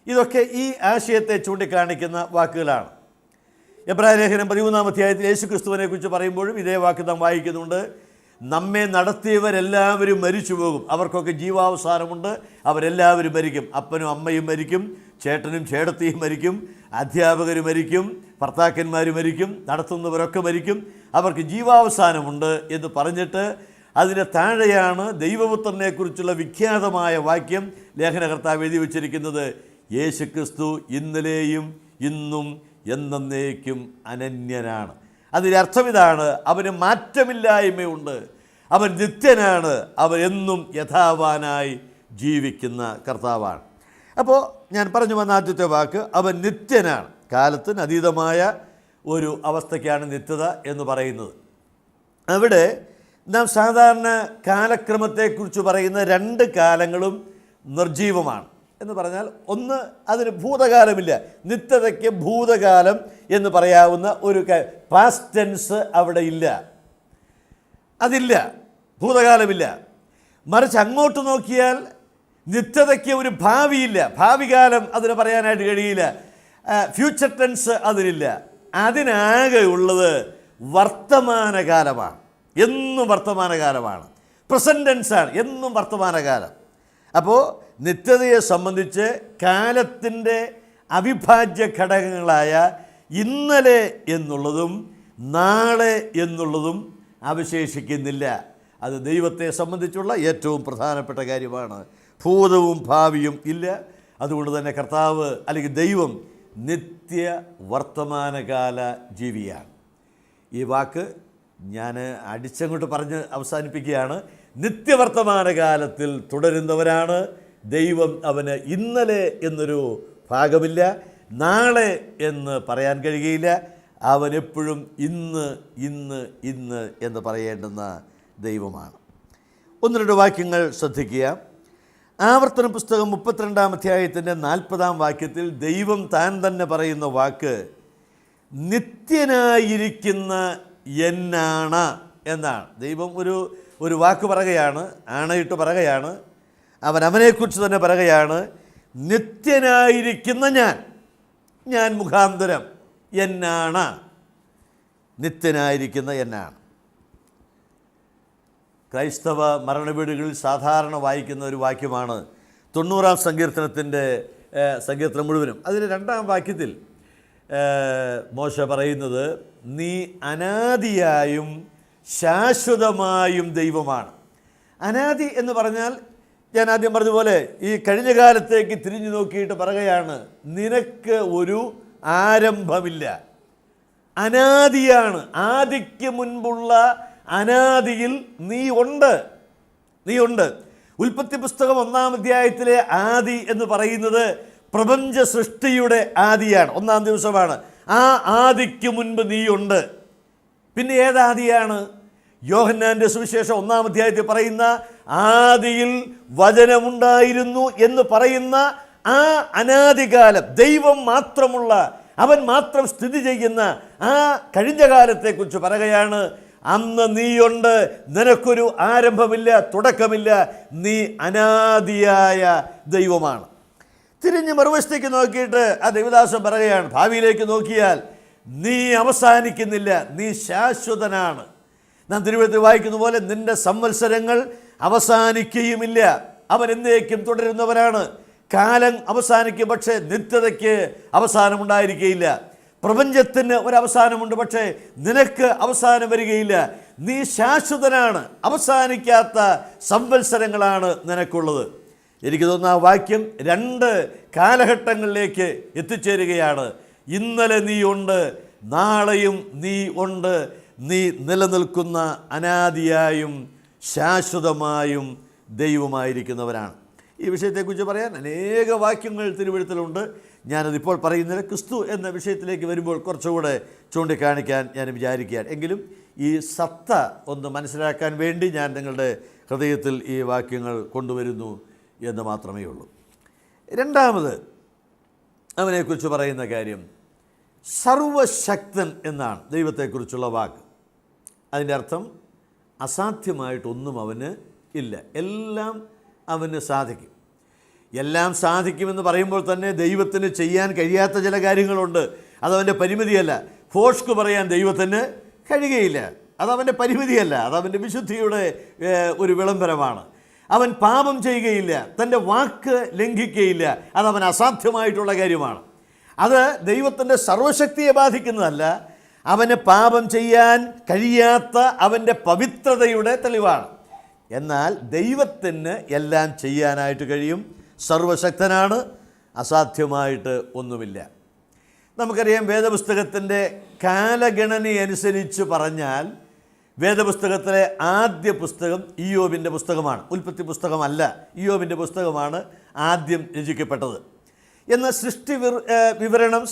ഇതൊക്കെ ഈ ആശയത്തെ ചൂണ്ടിക്കാണിക്കുന്ന വാക്കുകളാണ്. എബ്രായ ലേഖനം 13-ാം അധ്യായത്തിൽ യേശുക്രിസ്തുവിനെക്കുറിച്ച് പറയുമ്പോഴും ഇതേ വാക്ക് നാം വായിക്കുന്നുണ്ട്. നമ്മെ നടത്തിയവരെല്ലാവരും മരിച്ചു പോകും, അവർക്കൊക്കെ ജീവാവസാനമുണ്ട്, അവരെല്ലാവരും മരിക്കും. അപ്പനും അമ്മയും മരിക്കും, ചേട്ടനും ചേട്ടത്തിയും മരിക്കും, അധ്യാപകർ മരിക്കും, ഭർത്താക്കന്മാർ മരിക്കും, നടത്തുന്നവരൊക്കെ മരിക്കും, അവർക്ക് ജീവാവസാനമുണ്ട് എന്ന് പറഞ്ഞിട്ട് അതിന് താഴെയാണ് ദൈവപുത്രനെക്കുറിച്ചുള്ള വിഖ്യാതമായ വാക്യം ലേഖനകർത്താവ് എഴുതി വച്ചിരിക്കുന്നത്. യേശുക്രിസ്തു ഇന്നലെയും ഇന്നും എന്നേക്കും അനന്യനാണ്. അതിൻ്റെ അർത്ഥം ഇതാണ്: അവന് മാറ്റമില്ലായ്മയുണ്ട്, അവൻ നിത്യനാണ്, അവൻ എന്നും യഥാവാനായി ജീവിക്കുന്ന കർത്താവാണ്. അപ്പോൾ ഞാൻ പറഞ്ഞു വന്ന ആദ്യത്തെ വാക്ക് അവൻ നിത്യനാണ്. കാലത്തിന് അതീതമായ ഒരു അവസ്ഥയ്ക്കാണ് നിത്യത എന്ന് പറയുന്നത്. അവിടെ നാം സാധാരണ കാലക്രമത്തെക്കുറിച്ച് പറയുന്ന രണ്ട് കാലങ്ങളും നിർജീവമാണ് എന്ന് പറഞ്ഞാൽ, ഒന്ന് അതിന് ഭൂതകാലമില്ല. നിത്യതയ്ക്ക് ഭൂതകാലം എന്ന് പറയാവുന്ന ഒരു പാസ്റ്റ് ടെൻസ് അവിടെ ഇല്ല, അതില്ല, ഭൂതകാലമില്ല. മറിച്ച് അങ്ങോട്ട് നോക്കിയാൽ നിത്യതയ്ക്ക് ഒരു ഭാവിയില്ല, ഭാവി കാലം അതിന് പറയാനായിട്ട് കഴിയില്ല, ഫ്യൂച്ചർ ടെൻസ് അതിനില്ല. അതിനാകെ ഉള്ളത് വർത്തമാനകാലമാണ്, എന്നും വർത്തമാനകാലമാണ്. പ്രസൻറ്റ് ടെൻസാണ്, എന്നും വർത്തമാനകാലം. അപ്പോൾ നിത്യതയെ സംബന്ധിച്ച് കാലത്തിൻ്റെ അവിഭാജ്യ ഘടകങ്ങളായ ഇന്നലെ എന്നുള്ളതും നാളെ എന്നുള്ളതും അവശേഷിക്കുന്നില്ല. അത് ദൈവത്തെ സംബന്ധിച്ചുള്ള ഏറ്റവും പ്രധാനപ്പെട്ട കാര്യമാണ്. ഭൂതവും ഭാവിയും ഇല്ല. അതുകൊണ്ട് തന്നെ കർത്താവ് അല്ലെങ്കിൽ ദൈവം നിത്യ വർത്തമാനകാല ജീവിയാണ്. ഈ വാക്ക് ഞാൻ അടിച്ചങ്ങോട്ട് പറഞ്ഞ് അവസാനിപ്പിക്കുകയാണ്. നിത്യവർത്തമാനകാലത്തിൽ തുടരുന്നവരാണ് ദൈവം. അവന് ഇന്നലെ എന്നൊരു ഭാഗമില്ല, നാളെ എന്ന് പറയാൻ കഴിയുകയില്ല. അവനെപ്പോഴും ഇന്ന് ഇന്ന് ഇന്ന് എന്ന് പറയേണ്ടുന്ന ദൈവമാണ്. ഒന്ന് രണ്ട് വാക്യങ്ങൾ ശ്രദ്ധിക്കുക. ആവർത്തന പുസ്തകം 32-ാം അധ്യായത്തിൻ്റെ 40-ാം വാക്യത്തിൽ ദൈവം താൻ തന്നെ പറയുന്ന വാക്ക് നിത്യനായിരിക്കുന്ന എന്നാണ് എന്നാണ്. ദൈവം ഒരു വാക്ക് പറയുകയാണ്, ആണയിട്ട് പറയുകയാണ്. അവനെക്കുറിച്ച് തന്നെ പറയുകയാണ്, നിത്യനായിരിക്കുന്ന ഞാൻ മുഖാന്തരം എന്നാണ്, നിത്യനായിരിക്കുന്ന എന്നാണ്. ക്രൈസ്തവ മരണവീടുകളിൽ സാധാരണ വായിക്കുന്ന ഒരു വാക്യമാണ് 90-ാം സങ്കീർത്തനം മുഴുവനും. അതിന് 2-ാം വാക്യത്തിൽ മോശ പറയുന്നത്, നീ അനാദിയായും ശാശ്വതമായും ദൈവമാണ്. അനാദി എന്ന് പറഞ്ഞാൽ ഞാൻ ആദ്യം പറഞ്ഞതുപോലെ ഈ കഴിഞ്ഞ കാലത്തേക്ക് തിരിഞ്ഞു നോക്കിയിട്ട് പറയുകയാണ്, നിനക്ക് ഒരു ആരംഭമില്ല, അനാദിയാണ്. ആദിക്ക് മുൻപുള്ള അനാദിയിൽ നീ ഉണ്ട്. ഉൽപ്പത്തി പുസ്തകം 1-ാം അധ്യായത്തിലെ ആദി എന്ന് പറയുന്നത് പ്രപഞ്ച സൃഷ്ടിയുടെ ആദിയാണ്, 1-ാം ദിവസമാണ്. ആ ആദിക്ക് മുൻപ് നീയുണ്ട്. പിന്നെ ഏതാദിയാണ്? യോഹന്നാൻ്റെ സുവിശേഷം 1-ാം അധ്യായത്തിൽ പറയുന്ന ആദിയിൽ വചനമുണ്ടായിരുന്നു എന്ന് പറയുന്ന ആ അനാദികാലം, ദൈവം മാത്രമുള്ള, അവൻ മാത്രം സ്ഥിതി ചെയ്യുന്ന ആ കഴിഞ്ഞ കാലത്തെക്കുറിച്ച് പറയുകയാണ്. അന്ന് നീയുണ്ട്, നിനക്കൊരു ആരംഭമില്ല, തുടക്കമില്ല, നീ അനാദിയായ ദൈവമാണ്. തിരിഞ്ഞ് മറുവശത്തേക്ക് നോക്കിയിട്ട് ആ ദൈവദാസൻ പറയുകയാണ്, ഭാവിയിലേക്ക് നോക്കിയാൽ നീ അവസാനിക്കുന്നില്ല, നീ ശാശ്വതനാണ്. നാം തിരുവഴുത്തിൽ വായിക്കുന്ന പോലെ നിന്റെ സംവത്സരങ്ങൾ അവസാനിക്കുകയുമില്ല, അവൻ എന്നേക്കും തുടരുന്നവനാണ്. കാലം അവസാനിക്കും, പക്ഷേ നിത്യതയ്ക്ക് അവസാനമുണ്ടായിരിക്കുകയില്ല. പ്രപഞ്ചത്തിന് ഒരവസാനമുണ്ട്, പക്ഷേ നിനക്ക് അവസാനം വരികയില്ല. നീ ശാശ്വതനാണ്, അവസാനിക്കാത്ത സംവത്സരങ്ങളാണ് നിനക്കുള്ളത്. എനിക്ക് തോന്നുന്ന ആ വാക്യം 2 കാലഘട്ടങ്ങളിലേക്ക് എത്തിച്ചേരുകയാണ്. ഇന്നലെ നീ ഉണ്ട്, നാളെയും നീ ഉണ്ട്, നീ നിലനിൽക്കുന്ന അനാദിയായും ശാശ്വതമായും ദൈവമായിരിക്കുന്നവരാണ്. ഈ വിഷയത്തെക്കുറിച്ച് പറയാൻ അനേക വാക്യങ്ങൾ തിരുവെഴുത്തിലുണ്ട്. ഞാനതിപ്പോൾ പറയുന്നത് ക്രിസ്തു എന്ന വിഷയത്തിലേക്ക് വരുമ്പോൾ കുറച്ചുകൂടെ ചൂണ്ടിക്കാണിക്കാൻ ഞാൻ വിചാരിക്കുകയാണ്. എങ്കിലും ഈ സത്ത ഒന്ന് മനസ്സിലാക്കാൻ വേണ്ടി ഞാൻ നിങ്ങളുടെ ഹൃദയത്തിൽ ഈ വാക്യങ്ങൾ കൊണ്ടുവരുന്നു എന്ന് മാത്രമേ ഉള്ളൂ. രണ്ടാമത് അവനെക്കുറിച്ച് പറയുന്ന കാര്യം സർവശക്തൻ എന്നാണ് ദൈവത്തെക്കുറിച്ചുള്ള വാക്ക്. അതിൻ്റെ അർത്ഥം അസാധ്യമായിട്ടൊന്നും അവന് ഇല്ല. എല്ലാം അവന് സാധിക്കും. എല്ലാം സാധിക്കുമെന്ന് പറയുമ്പോൾ തന്നെ ദൈവത്തിന് ചെയ്യാൻ കഴിയാത്ത ചില കാര്യങ്ങളുണ്ട്. അതവൻ്റെ പരിമിതിയല്ല. ഫോഷ്ക്ക് പറയാൻ ദൈവത്തിന് കഴിയുകയില്ല. അതവൻ്റെ പരിമിതിയല്ല, അതവൻ്റെ വിശുദ്ധിയുടെ ഒരു വിളംബരമാണ്. അവൻ പാപം ചെയ്യുകയില്ല, തൻ്റെ വാക്ക് ലംഘിക്കുകയില്ല. അതവൻ അസാധ്യമായിട്ടുള്ള കാര്യമാണ്. അത് ദൈവത്തിൻ്റെ സർവശക്തിയെ ബാധിക്കുന്നതല്ല, അവന് പാപം ചെയ്യാൻ കഴിയാത്ത അവൻ്റെ പവിത്രതയുടെ തെളിവാണ്. എന്നാൽ ദൈവത്തിന് എല്ലാം ചെയ്യാനായിട്ട് കഴിയും. സർവശക്തനാണ്, അസാധ്യമായിട്ട് ഒന്നുമില്ല. നമുക്കറിയാം, വേദപുസ്തകത്തിൻ്റെ കാലഗണനയനുസരിച്ച് പറഞ്ഞാൽ വേദപുസ്തകത്തിലെ ആദ്യ പുസ്തകം ഇയ്യോബിൻ്റെ പുസ്തകമാണ്. ഉൽപ്പത്തി പുസ്തകമല്ല, ഇയ്യോബിൻ്റെ പുസ്തകമാണ് ആദ്യം രചിക്കപ്പെട്ടത്. എന്നാൽ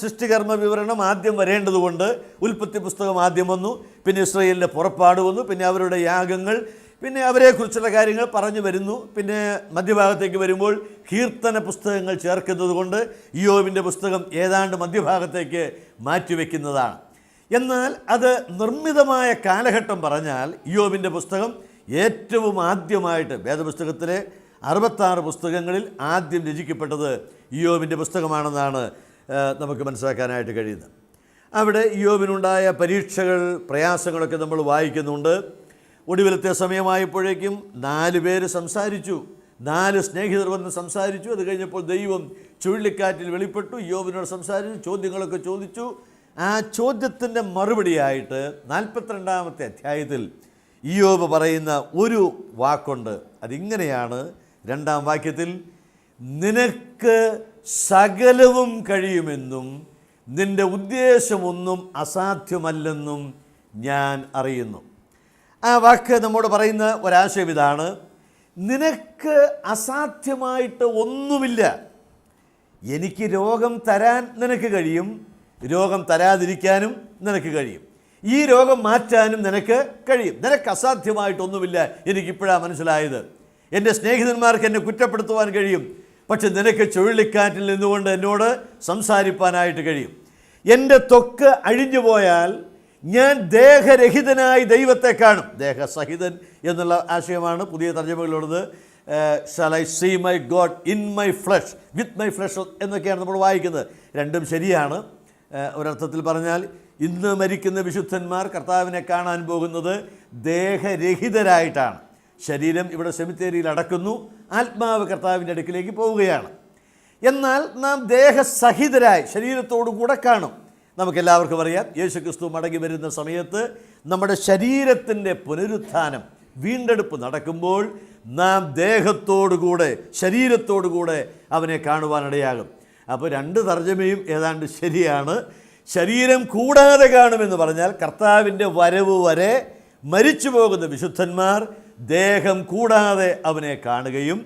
സൃഷ്ടികർമ്മ വിവരണം ആദ്യം വരേണ്ടതുകൊണ്ട് ഉൽപ്പത്തി പുസ്തകം ആദ്യം വന്നു. പിന്നെ ഇസ്രായേലിൻ്റെ പുറപ്പാട് വന്നു. പിന്നെ അവരുടെ യാഗങ്ങൾ, പിന്നെ അവരെക്കുറിച്ചുള്ള കാര്യങ്ങൾ പറഞ്ഞു വരുന്നു. പിന്നെ മധ്യഭാഗത്തേക്ക് വരുമ്പോൾ കീർത്തന പുസ്തകങ്ങൾ ചേർക്കുന്നത് കൊണ്ട് ഇയ്യോബിൻ്റെ പുസ്തകം ഏതാണ്ട് മധ്യഭാഗത്തേക്ക് മാറ്റിവെക്കുന്നതാണ്. എന്നാൽ അത് നിർമ്മിതമായ കാലഘട്ടം പറഞ്ഞാൽ ഇയ്യോബിൻ്റെ പുസ്തകം ഏറ്റവും ആദ്യമായിട്ട് വേദപുസ്തകത്തിലെ 66 പുസ്തകങ്ങളിൽ ആദ്യം രചിക്കപ്പെട്ടത് ഇയ്യോബിൻ്റെ പുസ്തകമാണെന്നാണ് നമുക്ക് മനസ്സിലാക്കാനായിട്ട് കഴിയുന്നത്. അവിടെ ഇയ്യോബിനുണ്ടായ പരീക്ഷകൾ, പ്രയാസങ്ങളൊക്കെ നമ്മൾ വായിക്കുന്നുണ്ട്. ഒടുവിലത്തെ സമയമായപ്പോഴേക്കും 4 പേര് സംസാരിച്ചു, 4 സ്നേഹിതർ വന്ന് സംസാരിച്ചു. അത് കഴിഞ്ഞപ്പോൾ ദൈവം ചുഴലിക്കാറ്റിൽ വെളിപ്പെട്ടു, ഇയ്യോബിനോട് സംസാരിച്ചു, ചോദ്യങ്ങളൊക്കെ ചോദിച്ചു. ആ ചോദ്യത്തിൻ്റെ മറുപടിയായിട്ട് 42-ാമത്തെ അധ്യായത്തിൽ ഇയ്യോബ് പറയുന്ന ഒരു വാക്കുണ്ട്. അതിങ്ങനെയാണ്, 2-ാം വാക്യത്തിൽ, നിനക്ക് സകലവും കഴിയുമെന്നും നിൻ്റെ ഉദ്ദേശമൊന്നും അസാധ്യമല്ലെന്നും ഞാൻ അറിയുന്നു. ആ വാക്ക് നമ്മോട് പറയുന്ന ഒരാശയം ഇതാണ്: നിനക്ക് അസാധ്യമായിട്ട് ഒന്നുമില്ല. എനിക്ക് രോഗം തരാൻ നിനക്ക് കഴിയും, രോഗം തരാതിരിക്കാനും നിനക്ക് കഴിയും, ഈ രോഗം മാറ്റാനും നിനക്ക് കഴിയും. നിനക്ക് അസാധ്യമായിട്ടൊന്നുമില്ല. എനിക്കിപ്പോഴാണ് മനസ്സിലായത്. എൻ്റെ സ്നേഹിതന്മാർക്ക് എന്നെ കുറ്റപ്പെടുത്തുവാൻ കഴിയും, പക്ഷെ നിനക്ക് ചുഴലിക്കാറ്റിൽ നിന്നുകൊണ്ട് എന്നോട് സംസാരിപ്പാനായിട്ട് കഴിയും. എൻ്റെ ത്വക്ക് അഴിഞ്ഞു പോയാൽ ഞാൻ ദേഹരഹിതനായി ദൈവത്തെ കാണും. ദേഹസഹിതൻ എന്നുള്ള ആശയമാണ് പുതിയ തർജ്ജമകളിലുള്ളത്. Shall I see my God in my flesh, with my flesh എന്നൊക്കെയാണ് നമ്മൾ വായിക്കുന്നത്. രണ്ടും ശരിയാണ്. ഒരർത്ഥത്തിൽ പറഞ്ഞാൽ ഇന്ന് മരിക്കുന്ന വിശുദ്ധന്മാർ കർത്താവിനെ കാണാൻ പോകുന്നത് ദേഹരഹിതരായിട്ടാണ്. ശരീരം ഇവിടെ സെമിത്തേരിയിൽ അടക്കുന്നു, ആത്മാവ് കർത്താവിൻ്റെ അടുക്കിലേക്ക് പോവുകയാണ്. എന്നാൽ നാം ദേഹസഹിതരായി ശരീരത്തോടു കൂടെ കാണും. നമുക്കെല്ലാവർക്കും അറിയാം, യേശുക്രിസ്തു മടങ്ങി വരുന്ന സമയത്ത് നമ്മുടെ ശരീരത്തിൻ്റെ പുനരുത്ഥാനം, വീണ്ടെടുപ്പ് നടക്കുമ്പോൾ നാം ദേഹത്തോടുകൂടെ, ശരീരത്തോടുകൂടെ അവനെ കാണുവാനിടയാകും. അപ്പോൾ 2 തർജ്ജമയും ഏതാണ്ട് ശരിയാണ്. ശരീരം കൂടാതെ കാണുമെന്ന് പറഞ്ഞാൽ കർത്താവിൻ്റെ വരവ് വരെ മരിച്ചു പോകുന്ന വിശുദ്ധന്മാർ ദേഹം കൂടാതെ അവനെ കാണുകയും,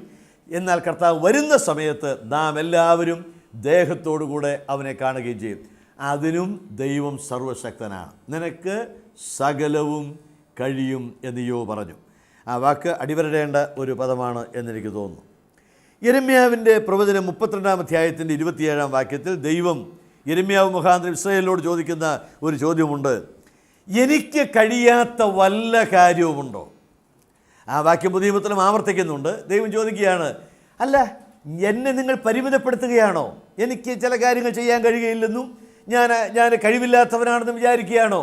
എന്നാൽ കർത്താവ് വരുന്ന സമയത്ത് നാം എല്ലാവരും ദേഹത്തോടുകൂടെ അവനെ കാണുകയും ചെയ്യും. അതിനും ദൈവം സർവശക്തനാണ്. നിനക്ക് സകലവും കഴിയും എന്ന് യോ പറഞ്ഞു. ആ വാക്ക് അടിവരടേണ്ട ഒരു പദമാണ് എന്നെനിക്ക് തോന്നുന്നു. യിരെമ്യാവിൻ്റെ പ്രവചനം 32-ാം അധ്യായത്തിൻ്റെ 27-ാം വാക്യത്തിൽ ദൈവം യിരെമ്യാവ് മുഖാന്തരം ഇസ്രായേലിനോട് ചോദിക്കുന്ന ഒരു ചോദ്യമുണ്ട്: എനിക്ക് കഴിയാത്ത വല്ല കാര്യവുമുണ്ടോ? ആ വാക്യം പുതിയ നിയമത്തിലും ആവർത്തിക്കുന്നുണ്ട്. ദൈവം ചോദിക്കുകയാണ്, അല്ല, എന്നെ നിങ്ങൾ പരിമിതപ്പെടുത്തുകയാണോ? എനിക്ക് ചില കാര്യങ്ങൾ ചെയ്യാൻ കഴിയുകയില്ലെന്നും ഞാൻ കഴിവില്ലാത്തവനാണെന്ന് വിചാരിക്കുകയാണോ?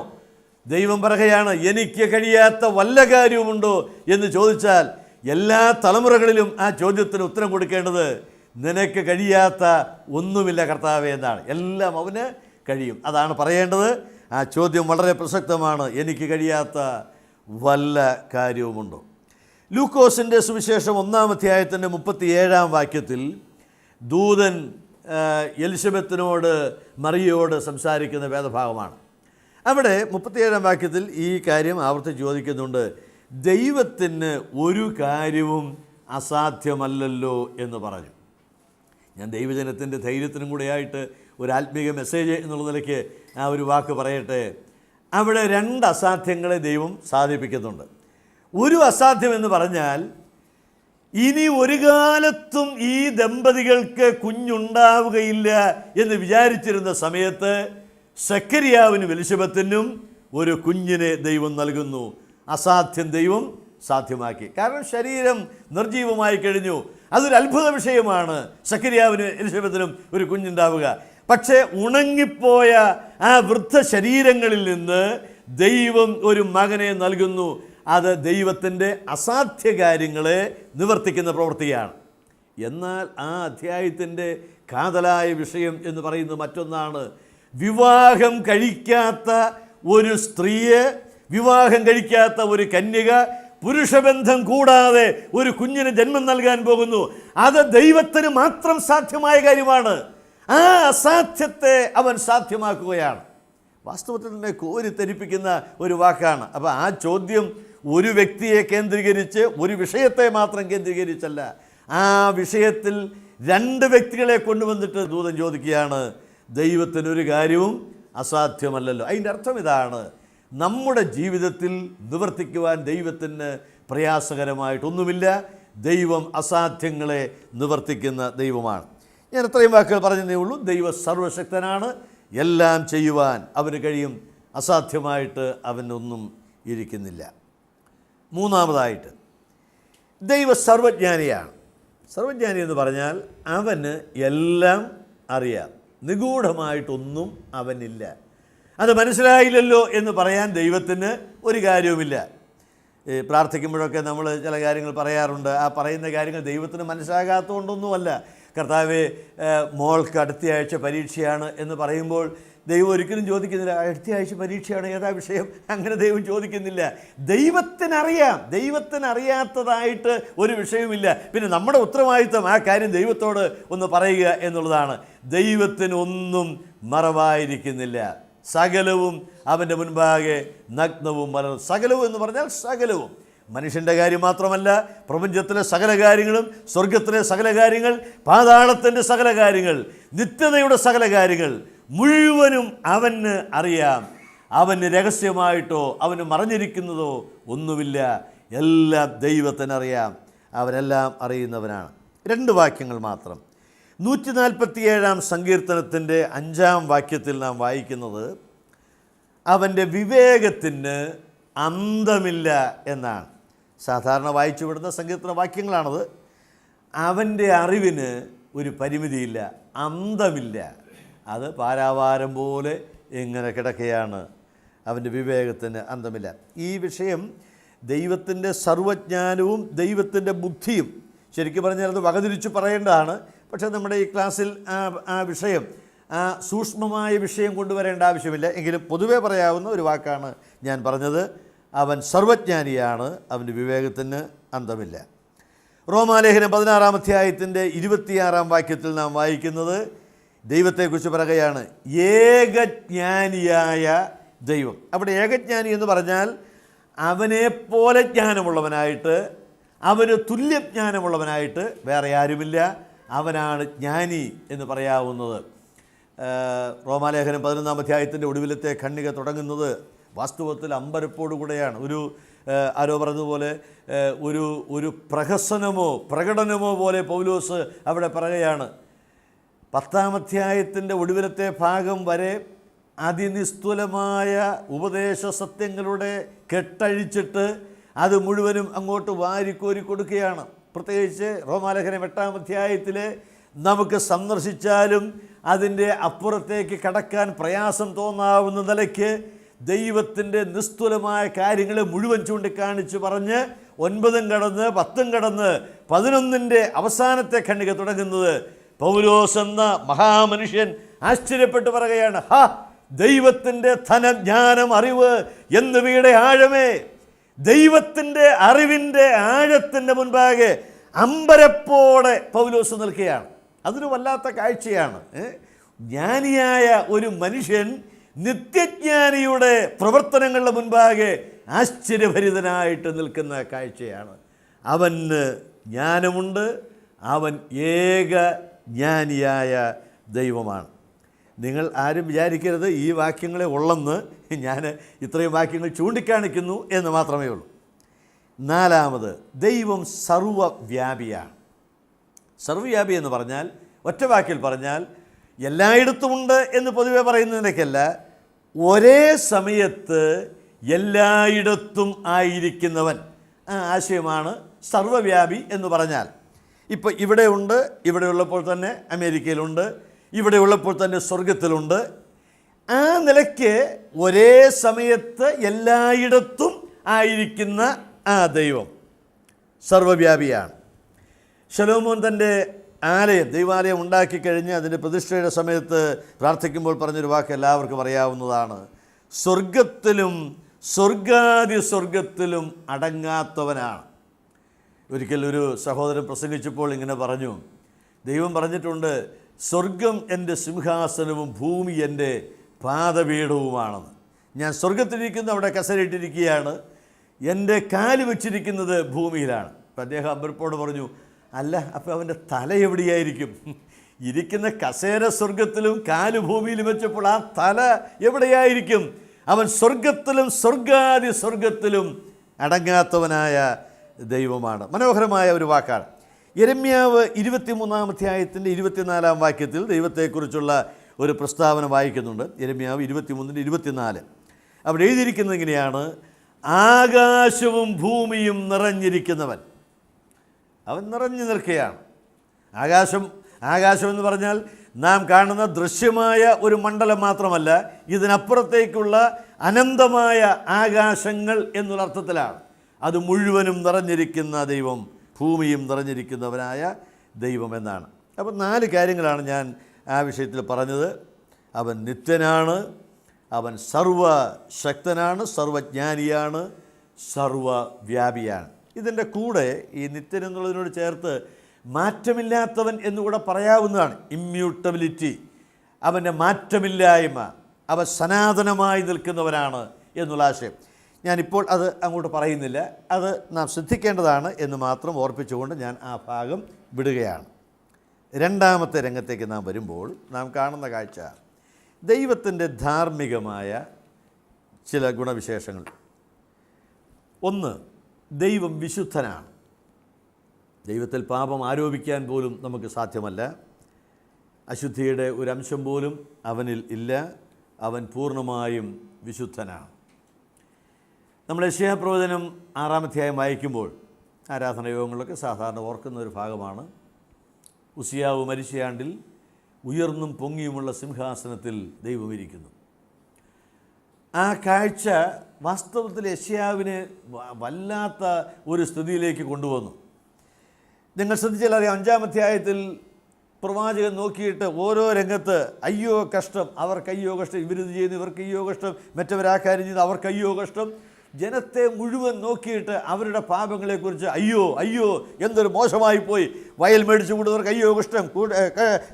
ദൈവം പറയുകയാണ്, എനിക്ക് കഴിയാത്ത വല്ല കാര്യവുമുണ്ടോ എന്ന് ചോദിച്ചാൽ എല്ലാ തലമുറകളിലും ആ ചോദ്യത്തിന് ഉത്തരം കൊടുക്കേണ്ടത് നിനക്ക് കഴിയാത്ത ഒന്നുമില്ല കർത്താവേ എന്നാണ്. എല്ലാം അവന് കഴിയും, അതാണ് പറയേണ്ടത്. ആ ചോദ്യം വളരെ പ്രസക്തമാണ്. എനിക്ക് കഴിയാത്ത വല്ല കാര്യവുമുണ്ടോ? ലൂക്കോസിൻ്റെ സുവിശേഷം 1-ാം അധ്യായത്തിൻ്റെ 37-ാം വാക്യത്തിൽ ദൂതൻ എലിസബത്തിനോട് മറിയയോട് സംസാരിക്കുന്ന വേദഭാഗമാണ്. അവിടെ 37-ാം വാക്യത്തിൽ ഈ കാര്യം ആവർത്തിച്ച് ചോദിക്കുന്നുണ്ട്: ദൈവത്തിന് ഒരു കാര്യവും അസാധ്യമല്ലല്ലോ എന്ന് പറഞ്ഞു. ഞാൻ ദൈവജനത്തിൻ്റെ ധൈര്യത്തിനും കൂടെയായിട്ട് ഒരു ആത്മീക മെസ്സേജ് എന്നുള്ള നിലയ്ക്ക് ആ ഒരു വാക്ക് പറയട്ടെ. അവിടെ 2 അസാധ്യങ്ങളെ ദൈവം സാധിപ്പിക്കുന്നുണ്ട്. ഒരു അസാധ്യം എന്ന് പറഞ്ഞാൽ, ഇനി ഒരു കാലത്തും ഈ ദമ്പതികൾക്ക് കുഞ്ഞുണ്ടാവുകയില്ല എന്ന് വിചാരിച്ചിരുന്ന സമയത്ത് സക്കറിയാവിനും എലിസബത്തിനും ഒരു കുഞ്ഞിനെ ദൈവം നൽകുന്നു. അസാധ്യം ദൈവം സാധ്യമാക്കി. കാരണം ശരീരം നിർജീവമായി കഴിഞ്ഞു. അതൊരു അത്ഭുത വിഷയമാണ്. സക്കരിയാവിനും എലിസബത്തിനും ഒരു കുഞ്ഞുണ്ടാവുക. പക്ഷേ ഉണങ്ങിപ്പോയ ആ വൃദ്ധ ശരീരങ്ങളിൽ നിന്ന് ദൈവം ഒരു മകനെ നൽകുന്നു. അത് ദൈവത്തിൻ്റെ അസാധ്യ കാര്യങ്ങളെ നിവർത്തിക്കുന്ന പ്രവൃത്തിയാണ്. എന്നാൽ ആ അധ്യായത്തിൻ്റെ കാതലായ വിഷയം എന്ന് പറയുന്നത് മറ്റൊന്നാണ്. വിവാഹം കഴിക്കാത്ത ഒരു സ്ത്രീയെ, വിവാഹം കഴിക്കാത്ത ഒരു കന്യക പുരുഷബന്ധം കൂടാതെ ഒരു കുഞ്ഞിന് ജന്മം നൽകാൻ പോകുന്നു. അത് ദൈവത്തിന് മാത്രം സാധ്യമായ കാര്യമാണ്. ആ അസാധ്യത്തെ അവൻ സാധ്യമാക്കുകയാണ്. വാസ്തവത്തിൽ തന്നെ കോരിത്തരിപ്പിക്കുന്ന ഒരു വാക്കാണ്. അപ്പോൾ ആ ചോദ്യം ഒരു വ്യക്തിയെ കേന്ദ്രീകരിച്ച്, ഒരു വിഷയത്തെ മാത്രം കേന്ദ്രീകരിച്ചല്ല, ആ വിഷയത്തിൽ രണ്ട് വ്യക്തികളെ കൊണ്ടുവന്നിട്ട് ദൂതൻ ചോദിക്കുകയാണ്, ദൈവത്തിനൊരു കാര്യവും അസാധ്യമല്ലല്ലോ. അതിൻ്റെ അർത്ഥം ഇതാണ്, നമ്മുടെ ജീവിതത്തിൽ നിവർത്തിക്കുവാൻ ദൈവത്തിന് പ്രയാസകരമായിട്ടൊന്നുമില്ല. ദൈവം അസാധ്യങ്ങളെ നിവർത്തിക്കുന്ന ദൈവമാണ്. ഞാൻ ഇത്രയും വാക്കുകൾ പറഞ്ഞതേ ഉള്ളൂ. ദൈവം സർവശക്തനാണ്, എല്ലാം ചെയ്യുവാൻ അവന് കഴിയും. അസാധ്യമായിട്ട് അവനൊന്നും ഇരിക്കുന്നില്ല. മൂന്നാമതായിട്ട്, ദൈവ സർവജ്ഞാനിയാണ്. സർവജ്ഞാനി എന്ന് പറഞ്ഞാൽ അവന് എല്ലാം അറിയാം, നിഗൂഢമായിട്ടൊന്നും അവനില്ല. അത് മനസ്സിലായില്ലല്ലോ എന്ന് പറയാൻ ദൈവത്തിന് ഒരു കാര്യവുമില്ല. പ്രാർത്ഥിക്കുമ്പോഴൊക്കെ നമ്മൾ ചില കാര്യങ്ങൾ പറയാറുണ്ട്. ആ പറയുന്ന കാര്യങ്ങൾ ദൈവത്തിന് മനസ്സിലാകാത്തതുകൊണ്ടൊന്നുമല്ല. കർത്താവേ, മോൾക്ക് അടുത്തയാഴ്ച പരീക്ഷയാണ് എന്ന് പറയുമ്പോൾ ദൈവം ഒരിക്കലും ചോദിക്കുന്നില്ല അടുത്തയാഴ്ച പരീക്ഷയാണ് ഏതാ വിഷയം, അങ്ങനെ ദൈവം ചോദിക്കുന്നില്ല. ദൈവത്തിനറിയാം. ദൈവത്തിനറിയാത്തതായിട്ട് ഒരു വിഷയമില്ല. പിന്നെ നമ്മുടെ ഉത്തരവാദിത്വം ആ കാര്യം ദൈവത്തോട് ഒന്ന് പറയുക എന്നുള്ളതാണ്. ദൈവത്തിനൊന്നും മറവായിരിക്കുന്നില്ല. സകലവും അവൻ്റെ മുൻപാകെ നഗ്നവും മലർന്നു. സകലവും എന്ന് പറഞ്ഞാൽ സകലവും, മനുഷ്യൻ്റെ കാര്യം മാത്രമല്ല, പ്രപഞ്ചത്തിലെ സകല കാര്യങ്ങളും, സ്വർഗത്തിലെ സകല കാര്യങ്ങൾ, പാതാളത്തിൻ്റെ സകല കാര്യങ്ങൾ, നിത്യതയുടെ സകല കാര്യങ്ങൾ മുഴുവനും അവന് അറിയാം. അവന് രഹസ്യമായിട്ടോ അവന് മറഞ്ഞിരിക്കുന്നതോ ഒന്നുമില്ല. എല്ലാം ദൈവത്തിനറിയാം. അവനെല്ലാം അറിയുന്നവനാണ്. 2 വാക്യങ്ങൾ മാത്രം. 147 സങ്കീർത്തനത്തിൻ്റെ 5 വാക്യത്തിൽ നാം വായിക്കുന്നത്, അവൻ്റെ വിവേകത്തിന് അന്തമില്ല എന്നാണ്. സാധാരണ വായിച്ചു വിടുന്ന സങ്കീർത്തന വാക്യങ്ങളാണത്. അവൻ്റെ അറിവിന് ഒരു പരിമിതിയില്ല, അന്തമില്ല. അത് പാരാവാരം പോലെ ഇങ്ങനെ കിടക്കുകയാണ്. അവൻ്റെ വിവേകത്തിന് അന്തമില്ല. ഈ വിഷയം ദൈവത്തിൻ്റെ സർവജ്ഞാനവും ദൈവത്തിൻ്റെ ബുദ്ധിയും ശരിക്കും പറഞ്ഞാൽ അത് വകതിരിച്ച് പറയേണ്ടതാണ്. പക്ഷേ നമ്മുടെ ഈ ക്ലാസ്സിൽ ആ വിഷയം, ആ സൂക്ഷ്മമായ വിഷയം കൊണ്ടുവരേണ്ട ആവശ്യമില്ല. എങ്കിലും പൊതുവെ പറയാവുന്ന ഒരു വാക്കാണ് ഞാൻ പറഞ്ഞത്. അവൻ സർവജ്ഞാനിയാണ്, അവൻ്റെ വിവേകത്തിന് അന്തമില്ല. റോമാലേഖനം 16 അധ്യായത്തിൻ്റെ 26 വാക്യത്തിൽ നാം വായിക്കുന്നത് ദൈവത്തെക്കുറിച്ച് പറയുകയാണ്, ഏകജ്ഞാനിയായ ദൈവം. അവിടെ ഏകജ്ഞാനി എന്ന് പറഞ്ഞാൽ അവനെപ്പോലെ ജ്ഞാനമുള്ളവനായിട്ട്, അവന് തുല്യജ്ഞാനമുള്ളവനായിട്ട് വേറെ ആരുമില്ല. അവനാണ് ജ്ഞാനി എന്ന് പറയാവുന്നത്. റോമാലേഖനം 11 അധ്യായത്തിൻ്റെ ഒടുവിലത്തെ ഖണ്ഡിക തുടങ്ങുന്നത് വാസ്തവത്തിൽ അമ്പരപ്പോടുകൂടെയാണ്. ആരോ പറഞ്ഞതുപോലെ ഒരു പ്രഹസനമോ പ്രകടനമോ പോലെ പൗലോസ് അവിടെ പറയുകയാണ്. 10 അധ്യായത്തിൻ്റെ ഒടുവിലത്തെ ഭാഗം വരെ അതിനിസ്തുലമായ ഉപദേശ സത്യങ്ങളുടെ കെട്ടഴിച്ചിട്ട് അത് മുഴുവനും അങ്ങോട്ട് വാരിക്കോരി കൊടുക്കുകയാണ്. പ്രത്യേകിച്ച് റോമാലേഖനം 8 അധ്യായത്തിൽ നമുക്ക് സന്ദർശിച്ചാലും അതിൻ്റെ അപ്പുറത്തേക്ക് കടക്കാൻ പ്രയാസം തോന്നാവുന്ന നിലയ്ക്ക് ദൈവത്തിൻ്റെ നിസ്തുലമായ കാര്യങ്ങളെ മുഴുവൻ ചൂണ്ടിക്കാണിച്ച് പറഞ്ഞ് 9 കടന്ന് 10 കടന്ന് 11 അവസാനത്തെ ഖണ്ഡിക തുടങ്ങുന്നത് പൗലോസ് എന്ന മഹാമനുഷ്യൻ ആശ്ചര്യപ്പെട്ട് പറയുകയാണ്, ദൈവത്തിൻ്റെ ധനജ്ഞാനം, അറിവ് എന്നിവയുടെ ആഴമേ, ദൈവത്തിൻ്റെ അറിവിൻ്റെ ആഴത്തിൻ്റെ മുൻപാകെ അമ്പരപ്പോടെ പൗലോസ് നിൽക്കുകയാണ്. അതൊരു വല്ലാത്ത കാഴ്ചയാണ്. ജ്ഞാനിയായ ഒരു മനുഷ്യൻ നിത്യജ്ഞാനിയുടെ പ്രവർത്തനങ്ങളുടെ മുൻപാകെ ആശ്ചര്യഭരിതനായിട്ട് നിൽക്കുന്ന കാഴ്ചയാണ്. അവന് ജ്ഞാനമുണ്ട്, അവൻ ഏകജ്ഞാനിയായ ദൈവമാണ്. നിങ്ങൾ ആരും വിചാരിക്കരുത് ഈ വാക്യങ്ങളെ ഉള്ളെന്ന് ഞാൻ ഇത്രയും വാക്യങ്ങൾ ചൂണ്ടിക്കാണിക്കുന്നു എന്ന് മാത്രമേ ഉള്ളൂ. 4, ദൈവം സർവവ്യാപിയാണ്. സർവ്വവ്യാപി എന്ന് പറഞ്ഞാൽ ഒറ്റ വാക്കിൽ പറഞ്ഞാൽ എല്ലായിടത്തുമുണ്ട് എന്ന് പൊതുവെ പറയുന്നതിനൊക്കെയല്ല, ഒരേ സമയത്ത് എല്ലായിടത്തും ആയിരിക്കുന്നവൻ. ആ ആശയമാണ് സർവ്വവ്യാപി എന്ന് പറഞ്ഞാൽ. ഇപ്പോൾ ഇവിടെ ഉണ്ട്, ഇവിടെ ഉള്ളപ്പോൾ തന്നെ അമേരിക്കയിലുണ്ട്, ഇവിടെ ഉള്ളപ്പോൾ തന്നെ സ്വർഗത്തിലുണ്ട്. ആ നിലയ്ക്ക് ഒരേ സമയത്ത് എല്ലായിടത്തും ആയിരിക്കുന്ന ആ ദൈവം സർവ്വവ്യാപിയാണ്. ശലോമോൻ തൻ്റെ ദൈവാലയം ഉണ്ടാക്കിക്കഴിഞ്ഞ് അതിൻ്റെ പ്രതിഷ്ഠയുടെ സമയത്ത് പ്രാർത്ഥിക്കുമ്പോൾ പറഞ്ഞൊരു വാക്ക് എല്ലാവർക്കും അറിയാവുന്നതാണ്: സ്വർഗത്തിലും സ്വർഗാദി സ്വർഗത്തിലും അടങ്ങാത്തവനാണ്. ഒരിക്കൽ ഒരു സഹോദരൻ പ്രസംഗിച്ചപ്പോൾ ഇങ്ങനെ പറഞ്ഞു, ദൈവം പറഞ്ഞിട്ടുണ്ട്, സ്വർഗം എൻ്റെ സിംഹാസനവും ഭൂമി എൻ്റെ പാദപീഠവുമാണെന്ന്. ഞാൻ സ്വർഗത്തിലിരിക്കുന്ന അവിടെ കസരയിട്ടിരിക്കുകയാണ്, എൻ്റെ കാല് വെച്ചിരിക്കുന്നത് ഭൂമിയിലാണ്. അപ്പം അദ്ദേഹം അമ്പരപ്പോട് പറഞ്ഞു, അല്ല, അപ്പോൾ അവൻ്റെ തല എവിടെയായിരിക്കും? ഇരിക്കുന്ന കസേര സ്വർഗത്തിലും കാല് ഭൂമിയിലും വെച്ചപ്പോൾ ആ തല എവിടെയായിരിക്കും? അവൻ സ്വർഗത്തിലും സ്വർഗാദി സ്വർഗത്തിലും അടങ്ങാത്തവനായ ദൈവമാണ്. മനോഹരമായ ഒരു വാക്കാണ്. യെരമ്യാവ് 23-ാം അധ്യായത്തിൻ്റെ 24-ാം വാക്യത്തിൽ ദൈവത്തെക്കുറിച്ചുള്ള ഒരു പ്രസ്താവന വായിക്കുന്നുണ്ട്. യെരമ്യാവ് 23-24. അവിടെ എഴുതിയിരിക്കുന്നത് ഇങ്ങനെയാണ്: ആകാശവും ഭൂമിയും നിറഞ്ഞിരിക്കുന്നവൻ. അവൻ നിറഞ്ഞു നിൽക്കുകയാണ്. ആകാശം എന്ന് പറഞ്ഞാൽ നാം കാണുന്ന ദൃശ്യമായ ഒരു മണ്ഡലം മാത്രമല്ല, ഇതിനപ്പുറത്തേക്കുള്ള അനന്തമായ ആകാശങ്ങൾ എന്നുള്ള അർത്ഥത്തിലാണ്. അത് മുഴുവനും നിറഞ്ഞിരിക്കുന്ന ദൈവം, ഭൂമിയും നിറഞ്ഞിരിക്കുന്നവനായ ദൈവം എന്നാണ്. അപ്പം 4 കാര്യങ്ങളാണ് ഞാൻ ആ വിഷയത്തിൽ പറഞ്ഞത്. അവൻ നിത്യനാണ്, അവൻ സർവശക്തനാണ്, സർവജ്ഞാനിയാണ്, സർവവ്യാപിയാണ്. ഇതിൻ്റെ കൂടെ ഈ നിത്യൻ എന്നുള്ളതിനോട് ചേർത്ത് മാറ്റമില്ലാത്തവൻ എന്നുകൂടെ പറയാവുന്നതാണ്. ഇമ്മ്യൂട്ടബിലിറ്റി, അവൻ്റെ മാറ്റമില്ലായ്മ, അവൻ സനാതനമായി നിൽക്കുന്നവനാണ് എന്നുള്ള ആശയം. ഞാനിപ്പോൾ അത് അങ്ങോട്ട് പറയുന്നില്ല, അത് നാം ശ്രദ്ധിക്കേണ്ടതാണ് എന്ന് മാത്രം ഓർപ്പിച്ചുകൊണ്ട് ഞാൻ ആ ഭാഗം വിടുകയാണ്. 2ാമത്തെ രംഗത്തേക്ക് നാം വരുമ്പോൾ നാം കാണുന്ന കാഴ്ച ദൈവത്തിൻ്റെ ധാർമ്മികമായ ചില ഗുണവിശേഷങ്ങൾ. 1, ദൈവം വിശുദ്ധനാണ്. ദൈവത്തിൽ പാപം ആരോപിക്കാൻ പോലും നമുക്ക് സാധ്യമല്ല. അശുദ്ധിയുടെ ഒരു അംശം പോലും അവനിൽ ഇല്ല. അവൻ പൂർണ്ണമായും വിശുദ്ധനാണ്. നമ്മൾ യെശയ്യാ പ്രവചനം 6-ാം അധ്യായം വായിക്കുമ്പോൾ ആരാധനായോഗങ്ങളിലൊക്കെ സാധാരണ ഓർക്കുന്ന ഒരു ഭാഗമാണ്: ഉസിയാവ് മരിച്ചയാണ്ടിൽ ഉയർന്നും പൊങ്ങിയുമുള്ള സിംഹാസനത്തിൽ ദൈവം ഇരിക്കുന്നു. ആ കാഴ്ച വാസ്തവത്തിൽ യെശയ്യാവിനെ വല്ലാത്ത ഒരു സ്ഥിതിയിലേക്ക് കൊണ്ടുവന്നു. നിങ്ങൾ ശ്രദ്ധിച്ചാൽ അറിയാം, 5-ാം അധ്യായത്തിൽ പ്രവാചകൻ നോക്കിയിട്ട് ഓരോ രംഗത്ത് അയ്യോ കഷ്ടം, അവർക്ക് അയ്യോ കഷ്ടം, ഇവരിത് ചെയ്യുന്നു, ഇവർക്ക് അയ്യോ കഷ്ടം, മറ്റവരാ കാര്യം ചെയ്ത് അവർക്ക് അയ്യോ കഷ്ടം. ജനത്തെ മുഴുവൻ നോക്കിയിട്ട് അവരുടെ പാപങ്ങളെക്കുറിച്ച് അയ്യോ അയ്യോ എന്തൊരു മോശമായി പോയി, വയൽ മേടിച്ചു കൂടുന്നവർക്ക് അയ്യോ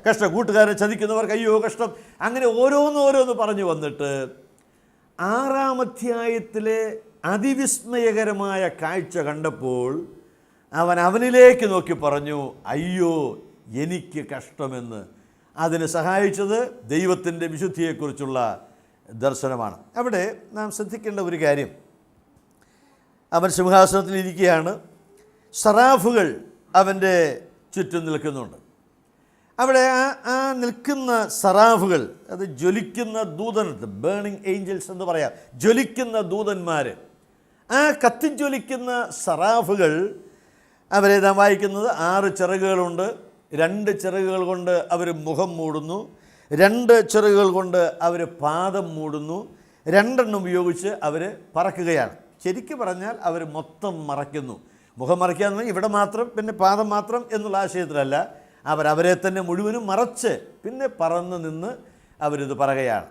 കഷ്ടം, കൂട്ടുകാരെ ചതിക്കുന്നവർക്ക് അയ്യോ കഷ്ടം, അങ്ങനെ ഓരോന്ന് പറഞ്ഞു വന്നിട്ട് 6-ാം അധ്യായത്തിലെ അതിവിസ്മയകരമായ കാഴ്ച കണ്ടപ്പോൾ അവനിലേക്ക് നോക്കി പറഞ്ഞു, അയ്യോ എനിക്ക് കഷ്ടമെന്ന്. അതിന് സഹായിച്ചത് ദൈവത്തിൻ്റെ വിശുദ്ധിയെക്കുറിച്ചുള്ള ദർശനമാണ്. അവിടെ നാം ശ്രദ്ധിക്കേണ്ട ഒരു കാര്യം, അവൻ സിംഹാസനത്തിലിരിക്കുകയാണ്, സറാഫുകൾ അവൻ്റെ ചുറ്റും നിൽക്കുന്നുണ്ട്. അവിടെ ആ നിൽക്കുന്ന സറാഫുകൾ, അത് ജ്വലിക്കുന്ന ദൂതനുണ്ട്, ബേണിംഗ് ഏഞ്ചൽസ് എന്ന് പറയാം, ജ്വലിക്കുന്ന ദൂതന്മാർ. ആ കത്തിജ്വലിക്കുന്ന സറാഫുകൾ, അവരെ നാം വായിക്കുന്നത് 6 ചിറകുകളുണ്ട്. 2 ചിറകുകൾ കൊണ്ട് അവർ മുഖം മൂടുന്നു, 2 ചിറകുകൾ കൊണ്ട് അവർ പാദം മൂടുന്നു, 2 ഉപയോഗിച്ച് അവർ പറക്കുകയാണ്. ശരിക്കും പറഞ്ഞാൽ അവർ മൊത്തം മറയ്ക്കുന്നു. മുഖം മറയ്ക്കുക എന്ന് പറഞ്ഞാൽ ഇവിടെ മാത്രം, പിന്നെ പാദം മാത്രം എന്നുള്ള ആശയത്തിലല്ല, അവരെ തന്നെ മുഴുവനും മറച്ച് പിന്നെ പറന്ന് നിന്ന് അവരിത് പറയുകയാണ്.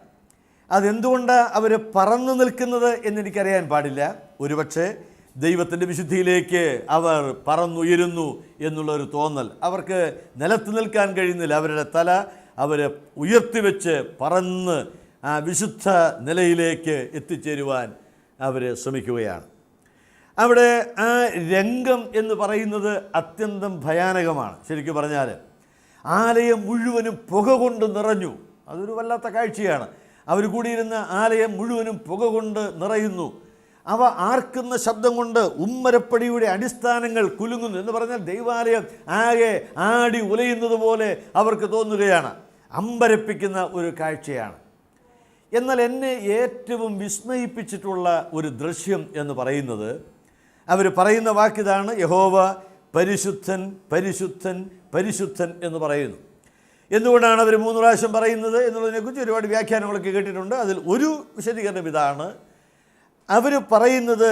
അതെന്തുകൊണ്ടാണ് അവർ പറന്നു നിൽക്കുന്നത് എന്നെനിക്കറിയാൻ പാടില്ല. ഒരുപക്ഷെ ദൈവത്തിൻ്റെ വിശുദ്ധിയിലേക്ക് അവർ പറന്നുയരുന്നു എന്നുള്ളൊരു തോന്നൽ. അവർക്ക് നിലത്ത് നിൽക്കാൻ കഴിയുന്നില്ല. അവരുടെ തല അവർ ഉയർത്തിവെച്ച് പറന്ന് ആ വിശുദ്ധ നിലയിലേക്ക് എത്തിച്ചേരുവാൻ അവർ ശ്രമിക്കുകയാണ്. അവിടെ ആ രംഗം എന്ന് പറയുന്നത് അത്യന്തം ഭയാനകമാണ്. ശരിക്കും പറഞ്ഞാൽ ആലയം മുഴുവനും പുക കൊണ്ട് നിറഞ്ഞു. അതൊരു വല്ലാത്ത കാഴ്ചയാണ്. അവർ കൂടിയിരുന്ന ആലയം മുഴുവനും പുക കൊണ്ട് നിറയുന്നു. അവ ആർക്കുന്ന ശബ്ദം കൊണ്ട് ഉമ്മരപ്പടിയുടെ അടിസ്ഥാനങ്ങൾ കുലുങ്ങുന്നു. എന്ന് പറഞ്ഞാൽ ദൈവാലയം ആകെ ആടി ഉലയുന്നത് പോലെ അവർക്ക് തോന്നുകയാണ്. അമ്പരപ്പിക്കുന്ന ഒരു കാഴ്ചയാണ്. എന്നാൽ എന്നെ ഏറ്റവും വിസ്മയിപ്പിച്ചിട്ടുള്ള ഒരു ദൃശ്യം എന്ന് പറയുന്നത്, അവർ പറയുന്ന വാക്കിതാണ്, യഹോവ പരിശുദ്ധൻ പരിശുദ്ധൻ പരിശുദ്ധൻ എന്ന് പറയുന്നു. എന്തുകൊണ്ടാണ് അവർ 3 പ്രാവശ്യം പറയുന്നത് എന്നുള്ളതിനെക്കുറിച്ച് ഒരുപാട് വ്യാഖ്യാനങ്ങളൊക്കെ കേട്ടിട്ടുണ്ട്. അതിൽ ഒരു വിശദീകരണം ഇതാണ്. അവർ പറയുന്നത്,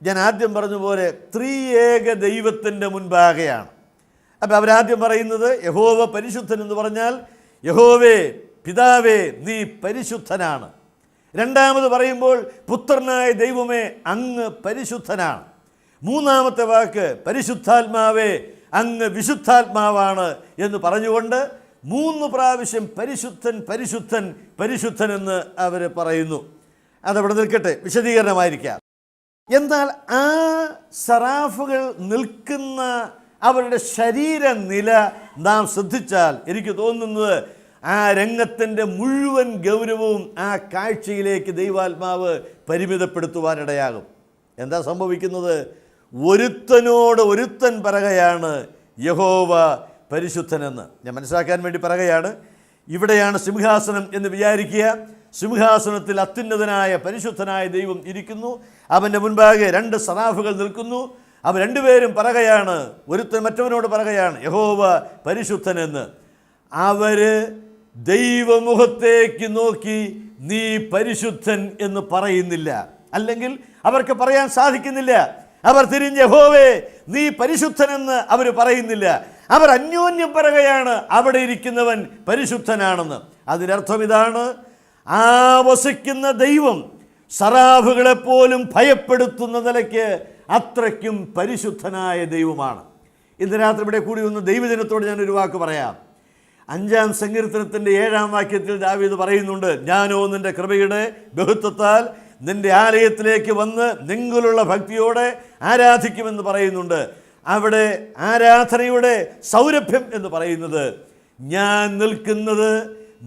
ഞാൻ ആദ്യം പറഞ്ഞ പോലെ, ത്രിയേക ദൈവത്തിൻ്റെ മുൻപാകെയാണ്. അപ്പോൾ അവരാദ്യം പറയുന്നത് യഹോവ പരിശുദ്ധൻ എന്ന് പറഞ്ഞാൽ, യഹോവേ പിതാവേ നീ പരിശുദ്ധനാണ്. രണ്ടാമത് പറയുമ്പോൾ, പുത്രനായ ദൈവമേ അങ്ങ് പരിശുദ്ധനാണ്. മൂന്നാമത്തെ വാക്ക്, പരിശുദ്ധാത്മാവേ അങ്ങ് വിശുദ്ധാത്മാവാണ് എന്ന് പറഞ്ഞുകൊണ്ട് 3 പ്രാവശ്യം പരിശുദ്ധൻ പരിശുദ്ധൻ പരിശുദ്ധൻ എന്ന് അവർ പറയുന്നു. അതവിടെ നിൽക്കട്ടെ, വിശദീകരണമായിരിക്കാം. എന്നാൽ ആ സറാഫുകൾ നിൽക്കുന്ന അവരുടെ ശരീരനില നാം ശ്രദ്ധിച്ചാൽ എനിക്ക് തോന്നുന്നത് ആ രംഗത്തിൻ്റെ മുഴുവൻ ഗൗരവവും ആ കാഴ്ചയിലേക്ക് ദൈവാത്മാവ് പരിമിതപ്പെടുത്തുവാനിടയാകും. എന്താ സംഭവിക്കുന്നത്? ഒരുത്തനോട് ഒരുത്തൻ പറയുകയാണ് യഹോവ പരിശുദ്ധനെന്ന്. ഞാൻ മനസ്സിലാക്കാൻ വേണ്ടി പറയുകയാണ്. ഇവിടെയാണ് സിംഹാസനം എന്ന് വിചാരിക്കുക. സിംഹാസനത്തിൽ അത്യുന്നതനായ പരിശുദ്ധനായ ദൈവം ഇരിക്കുന്നു. അവൻ്റെ മുൻപാകെ 2 സറാഫുകൾ നിൽക്കുന്നു. അവർ രണ്ടുപേരും പറയുകയാണ്, ഒരുത്തൻ മറ്റവനോട് പറയുകയാണ് യഹോവ പരിശുദ്ധനെന്ന്. അവർ ദൈവമുഖത്തേക്ക് നോക്കി നീ പരിശുദ്ധൻ എന്ന് പറയുന്നില്ല, അല്ലെങ്കിൽ അവർക്ക് പറയാൻ സാധിക്കുന്നില്ല. അവർ തിരിഞ്ഞ് യഹോവേ നീ പരിശുദ്ധനെന്ന് അവർ പറയുന്നില്ല. അവർ അന്യോന്യം പറയുകയാണ് അവിടെ ഇരിക്കുന്നവൻ പരിശുദ്ധനാണെന്ന്. അതിനർത്ഥം ഇതാണ്, ആ വസിക്കുന്ന ദൈവം സറാഫുകളെപ്പോലും ഭയപ്പെടുത്തുന്ന നിലയ്ക്ക് അത്രയ്ക്കും പരിശുദ്ധനായ ദൈവമാണ്. ഇന്ന് രാത്രി ഇവിടെ കൂടി വന്ന ദൈവജനത്തോട് ഞാനൊരു വാക്ക് പറയാം. 5-ാം സങ്കീർത്തനത്തിൻ്റെ 7-ാം വാക്യത്തിൽ ദാവീദ് പറയുന്നുണ്ട്, ഞാനോ നിൻ്റെ കൃപയുടെ ബഹുത്വത്താൽ നിൻ്റെ ആലയത്തിലേക്ക് വന്ന് നിങ്ങളുള്ള ഭക്തിയോടെ ആരാധിക്കുമെന്ന് പറയുന്നുണ്ട്. അവിടെ ആരാധനയുടെ സൗരഭ്യം എന്ന് പറയുന്നത്, ഞാൻ നിൽക്കുന്നത്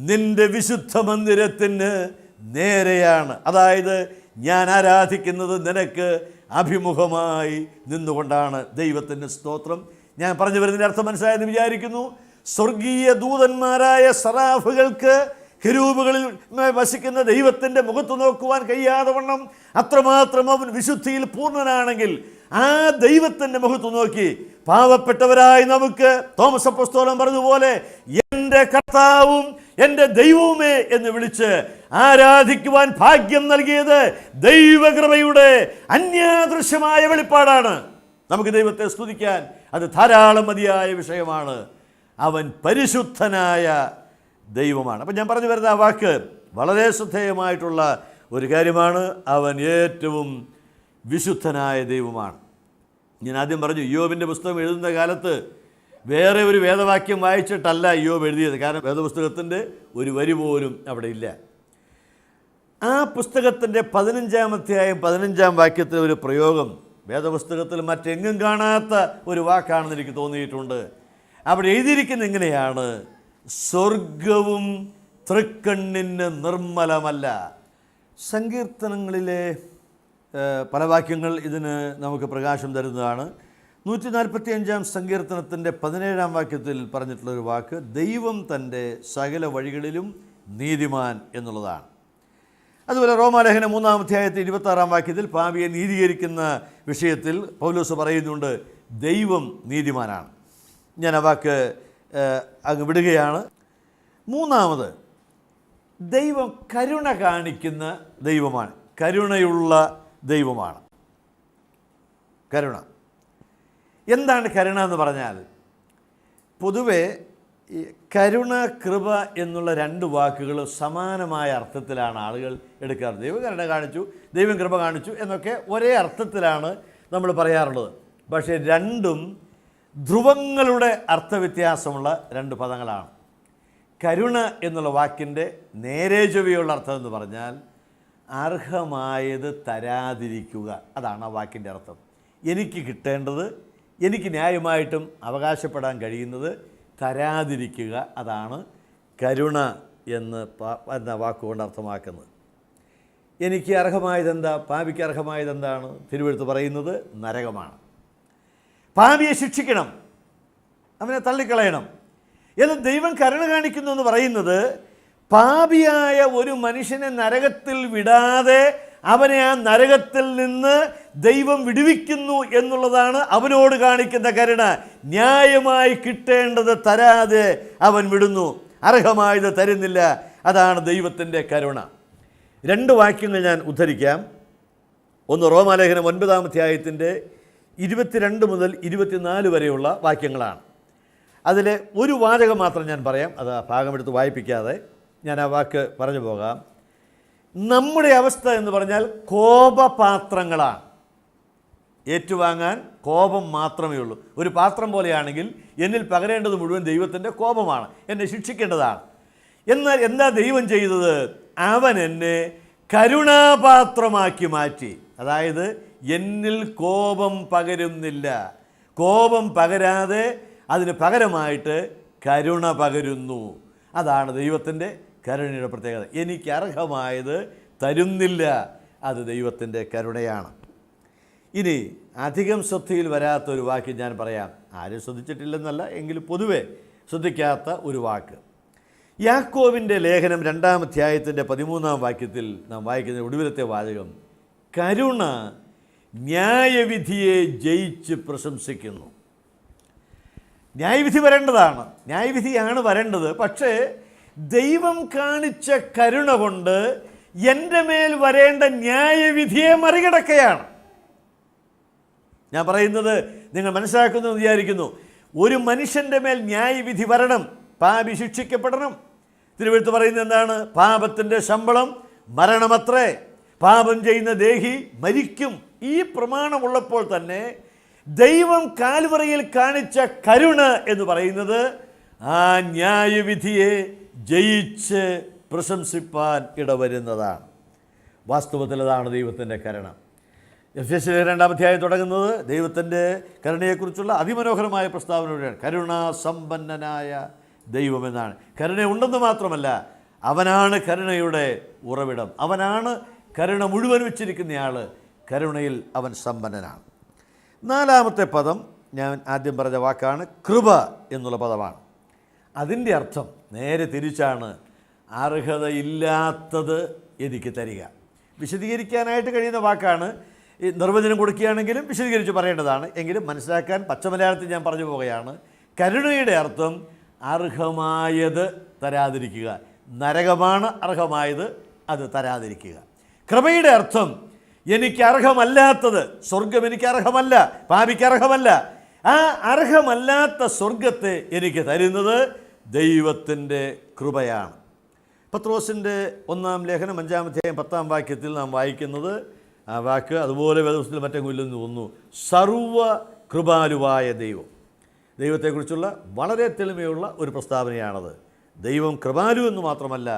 നിൻ്റെ വിശുദ്ധ മന്ദിരത്തിന് നേരെയാണ്. അതായത് ഞാൻ ആരാധിക്കുന്നത് നിനക്ക് അഭിമുഖമായി നിന്നുകൊണ്ടാണ്. ദൈവത്തിൻ്റെ സ്തോത്രം. ഞാൻ പറഞ്ഞു വരുന്നതിൻ്റെ അർത്ഥം മനസ്സിലായെന്ന് വിചാരിക്കുന്നു. സ്വർഗീയ ദൂതന്മാരായ സറാഫുകൾക്ക് കെരൂബുകളിൽ വസിക്കുന്ന ദൈവത്തിൻ്റെ മുഖത്ത് നോക്കുവാൻ കഴിയാതെ വണ്ണം അത്രമാത്രം അവൻ വിശുദ്ധിയിൽ പൂർണ്ണനാണെങ്കിൽ, ആ ദൈവത്തിൻ്റെ മുഖത്ത് നോക്കി പാവപ്പെട്ടവരായി നമുക്ക് തോമസ് അപ്പോസ്തലൻ പറഞ്ഞതുപോലെ എൻ്റെ കർത്താവും എൻ്റെ ദൈവവുമേ എന്ന് വിളിച്ച് ആരാധിക്കുവാൻ ഭാഗ്യം നൽകിയത് ദൈവകൃപയുടെ അന്യാദൃശ്യമായ വെളിപ്പാടാണ്. നമുക്ക് ദൈവത്തെ സ്തുതിക്കാൻ അത് ധാരാളം മതിയായ വിഷയമാണ്. അവൻ പരിശുദ്ധനായ ദൈവമാണ്. അപ്പം ഞാൻ പറഞ്ഞു വരുന്ന ആ വാക്ക് വളരെ ശ്രദ്ധേയമായിട്ടുള്ള ഒരു കാര്യമാണ്. അവൻ ഏറ്റവും വിശുദ്ധനായ ദൈവമാണ്. ഞാൻ ആദ്യം പറഞ്ഞു, ഇയ്യോബിൻ്റെ പുസ്തകം എഴുതുന്ന കാലത്ത് വേറെ ഒരു വേദവാക്യം വായിച്ചിട്ടല്ല ഇയ്യോബ് എഴുതിയത്. കാരണം വേദപുസ്തകത്തിൻ്റെ ഒരു വരി പോലും അവിടെ ഇല്ല. ആ പുസ്തകത്തിൻ്റെ 15-ാം അധ്യായം 15-ാം വാക്യത്തിലെ ഒരു പ്രയോഗം വേദപുസ്തകത്തിൽ മറ്റെങ്ങും കാണാത്ത ഒരു വാക്കാണെന്ന് എനിക്ക് തോന്നിയിട്ടുണ്ട്. അവിടെ എഴുതിയിരിക്കുന്ന ഇങ്ങനെയാണ്, സ്വർഗവും തൃക്കണ്ണിന് നിർമ്മലമല്ല. സങ്കീർത്തനങ്ങളിലെ പല വാക്യങ്ങൾ ഇതിന് നമുക്ക് പ്രകാശം തരുന്നതാണ്. 145-ാം സങ്കീർത്തനത്തിൻ്റെ 17-ാം വാക്യത്തിൽ പറഞ്ഞിട്ടുള്ളൊരു വാക്ക്, ദൈവം തൻ്റെ സകല വഴികളിലും നീതിമാൻ എന്നുള്ളതാണ്. അതുപോലെ റോമാലേഖനം 3-ാം അധ്യായത്തിൽ 26-ാം വാക്യത്തിൽ പാപിയെ നീതീകരിക്കുന്ന വിഷയത്തിൽ പൗലോസ് പറയുന്നുണ്ട്, ദൈവം നീതിമാനാണ്. ഞാൻ ആ വാക്ക് അങ്ങ് വിടുകയാണ്. 3-ാമത്, ദൈവം കരുണ കാണിക്കുന്ന ദൈവമാണ്. കരുണയുള്ള ദൈവമാണ്. കരുണ എന്താണ്? കരുണ എന്ന് പറഞ്ഞാൽ പൊതുവെ ഈ കരുണ, കൃപ എന്നുള്ള 2 വാക്കുകൾ സമാനമായ അർത്ഥത്തിലാണ് ആളുകൾ എടുക്കാറ്. ദൈവം കരുണ കാണിച്ചു, ദൈവം കൃപ കാണിച്ചു എന്നൊക്കെ ഒരേ അർത്ഥത്തിലാണ് നമ്മൾ പറയാറുള്ളത്. പക്ഷേ രണ്ടും ധ്രുവങ്ങളുടെ അർത്ഥവ്യത്യാസമുള്ള 2 പദങ്ങളാണ്. കരുണ എന്നുള്ള വാക്കിൻ്റെ നേരെ ചൊവ്വയുള്ള അർത്ഥം എന്ന് പറഞ്ഞാൽ അർഹമായത് തരാതിരിക്കുക. അതാണ് ആ വാക്കിൻ്റെ അർത്ഥം. എനിക്ക് കിട്ടേണ്ടത്, എനിക്ക് ന്യായമായിട്ടും അവകാശപ്പെടാൻ കഴിയുന്നത് തരാതിരിക്കുക. അതാണ് കരുണ എന്ന വാക്കുകൊണ്ട് അർത്ഥമാക്കുന്നത്. എനിക്ക് അർഹമായതെന്താ? പാപിക്ക് അർഹമായതെന്താണ്? തിരുവെഴുത്ത് പറയുന്നത് നരകമാണ്. പാപിയെ ശിക്ഷിക്കണം, അവനെ തള്ളിക്കളയണം. എന്ന് ദൈവം കരുണ കാണിക്കുന്നു എന്ന് പറയുന്നത് പാപിയായ ഒരു മനുഷ്യനെ നരകത്തിൽ വിടാതെ അവനെ ആ നരകത്തിൽ നിന്ന് ദൈവം വിടുവിക്കുന്നു എന്നുള്ളതാണ് അവനോട് കാണിക്കുന്ന കരുണ. ന്യായമായി കിട്ടേണ്ടത് തരാതെ അവൻ വിടുന്നു, അർഹമായത് തരുന്നില്ല. അതാണ് ദൈവത്തിൻ്റെ കരുണ. 2 വാക്യങ്ങൾ ഞാൻ ഉദ്ധരിക്കാം. ഒന്ന് റോമാലേഖനം 9-ാം അധ്യായത്തിൻ്റെ 22 മുതൽ 24 വരെയുള്ള വാക്യങ്ങളാണ്. അതിലെ ഒരു വാചകം മാത്രം ഞാൻ പറയാം, അത് ആ ഭാഗമെടുത്ത് വായിപ്പിക്കാതെ ഞാൻ ആ വാക്ക് പറഞ്ഞു പോകാം. നമ്മുടെ അവസ്ഥ എന്ന് പറഞ്ഞാൽ കോപപാത്രങ്ങളാണ്. ഏറ്റുവാങ്ങാൻ കോപം മാത്രമേ ഉള്ളൂ. ഒരു പാത്രം പോലെയാണെങ്കിൽ എന്നിൽ പകരേണ്ടത് മുഴുവൻ ദൈവത്തിൻ്റെ കോപമാണ്, എന്നെ ശിക്ഷിക്കേണ്ടതാണ്. എന്നാൽ എന്താ ദൈവം ചെയ്തത്? അവൻ എന്നെ കരുണാപാത്രമാക്കി മാറ്റി. അതായത് എന്നിൽ കോപം പകരുന്നില്ല, കോപം പകരാതെ അതിന് പകരമായിട്ട് കരുണ പകരുന്നു. അതാണ് ദൈവത്തിൻ്റെ കരുണയുടെ പ്രത്യേകത. എനിക്ക് അർഹമായത് തരുന്നില്ല, അത് ദൈവത്തിൻ്റെ കരുണയാണ്. ഇനി അധികം ശ്രദ്ധയിൽ വരാത്തൊരു വാക്ക് ഞാൻ പറയാം. ആരും ശ്രദ്ധിച്ചിട്ടില്ലെന്നല്ല, എങ്കിലും പൊതുവെ ശ്രദ്ധിക്കാത്ത ഒരു വാക്ക്. യാക്കോബിൻ്റെ ലേഖനം 2-ാം അധ്യായത്തിൻ്റെ 13-ാം വാക്യത്തിൽ നാം വായിക്കുന്ന ഒടുവിലത്തെ വാചകം, കരുണ ന്യായവിധിയെ ജയിച്ച് പ്രശംസിക്കുന്നു. ന്യായവിധി വരേണ്ടതാണ്, ന്യായവിധിയാണ് വരേണ്ടത്. പക്ഷേ ദൈവം കാണിച്ച കരുണ കൊണ്ട് എൻ്റെ മേൽ വരേണ്ട ന്യായവിധിയെ മറികടക്കുകയാണ്. ഞാൻ പറയുന്നത് നിങ്ങൾ മനസ്സിലാക്കുന്നു എന്ന് വിചാരിക്കുന്നു. ഒരു മനുഷ്യൻ്റെ മേൽ ന്യായവിധി വരണം, പാപി ശിക്ഷിക്കപ്പെടണം. തിരുവെഴുത്ത് പറയുന്നത് എന്താണ്? പാപത്തിൻ്റെ ശമ്പളം മരണമത്രേ, പാപം ചെയ്യുന്ന ദേഹി മരിക്കും. ഈ പ്രമാണമുള്ളപ്പോൾ തന്നെ ദൈവം കാൽവറിയിൽ കാണിച്ച കരുണ എന്ന് പറയുന്നത് ആ ന്യായവിധിയെ ജയിച്ച് പ്രശംസിപ്പാൻ ഇടവരുന്നതാണ്. വാസ്തവത്തിൽ അതാണ് ദൈവത്തിൻ്റെ കരുണ. എഫെസ്യർ 2-ാം അധ്യായം തുടങ്ങുന്നത് ദൈവത്തിൻ്റെ കരുണയെക്കുറിച്ചുള്ള അതിമനോഹരമായ പ്രസ്താവനയോടെയാണ്. കരുണാസമ്പന്നനായ ദൈവമെന്നാണ്. കരുണ ഉണ്ടെന്ന് മാത്രമല്ല, അവനാണ് കരുണയുടെ ഉറവിടം, അവനാണ് കരുണ മുഴുവൻ വെച്ചിരിക്കുന്നയാൾ. കരുണയിൽ അവൻ സമ്പന്നനാണ്. 4-ാമത്തെ പദം ഞാൻ ആദ്യം പറഞ്ഞ വാക്കാണ്, കൃപ എന്നുള്ള പദമാണ്. അതിൻ്റെ അർത്ഥം നേരെ തിരിച്ചാണ്, അർഹതയില്ലാത്തത് എനിക്ക് തരിക. വിശദീകരിക്കാനായിട്ട് കഴിയുന്ന വാക്കാണ്. ഈ നിർവചനം കൊടുക്കുകയാണെങ്കിലും വിശദീകരിച്ച് പറയേണ്ടതാണ്. എങ്കിലും മനസ്സിലാക്കാൻ പച്ചമലയാളത്തിൽ ഞാൻ പറഞ്ഞു പോവുകയാണ്. കരുണയുടെ അർത്ഥം അർഹമായത് തരാതിരിക്കുക. നരകമാണ് അർഹമായത്, അത് തരാതിരിക്കുക. കൃപയുടെ അർത്ഥം എനിക്ക് അർഹമല്ലാത്തത്, സ്വർഗം എനിക്ക് അർഹമല്ല, പാപിക്ക് അർഹമല്ല, ആ അർഹമല്ലാത്ത സ്വർഗത്തെ എനിക്ക് തരുന്നത് ദൈവത്തിൻ്റെ കൃപയാണ്. പത്രോസിൻ്റെ 1-ാം ലേഖനം 5-ാം അധ്യായം 10-ാം വാക്യത്തിൽ നാം വായിക്കുന്നത് ആ വാക്ക് അതുപോലെ വേദപുസ്തകത്തിൽ മറ്റെങ്ങും ഇല്ലെന്ന് തോന്നുന്നു. സർവ കൃപാലുവായ ദൈവം. ദൈവത്തെക്കുറിച്ചുള്ള വളരെ തെളിമയുള്ള ഒരു പ്രസ്താവനയാണത്. ദൈവം കൃപാലു എന്ന് മാത്രമല്ല,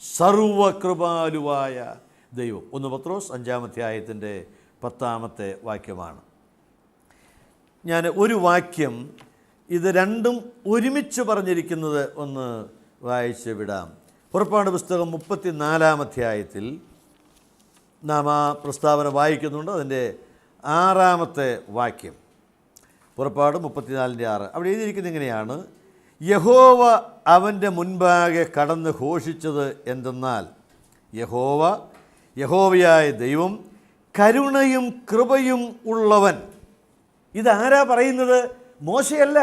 സർവകൃപാലുവായ ദൈവം. 1 പത്രോസ് 5-ാം അധ്യായത്തിൻ്റെ 10-ാമത്തെ വാക്യമാണ്. ഞാൻ ഒരു വാക്യം ഇത് രണ്ടും ഒരുമിച്ച് പറഞ്ഞിരിക്കുന്നത് ഒന്ന് വായിച്ച് വിടാം. പുറപ്പാട് പുസ്തകം 34-ാം അധ്യായത്തിൽ നാം ആ പ്രസ്താവന വായിക്കുന്നുണ്ട്. അതിൻ്റെ 6-ാമത്തെ വാക്യം, പുറപ്പാട് 34-6. അവിടെ എഴുതിയിരിക്കുന്നത് ഇങ്ങനെയാണ്, യഹോവ അവൻ്റെ മുൻപാകെ കടന്ന് ഘോഷിച്ചത് എന്തെന്നാൽ, യഹോവയായ ദൈവം കരുണയും കൃപയും ഉള്ളവൻ. ഇതാരാ പറയുന്നത്? മോശയല്ല,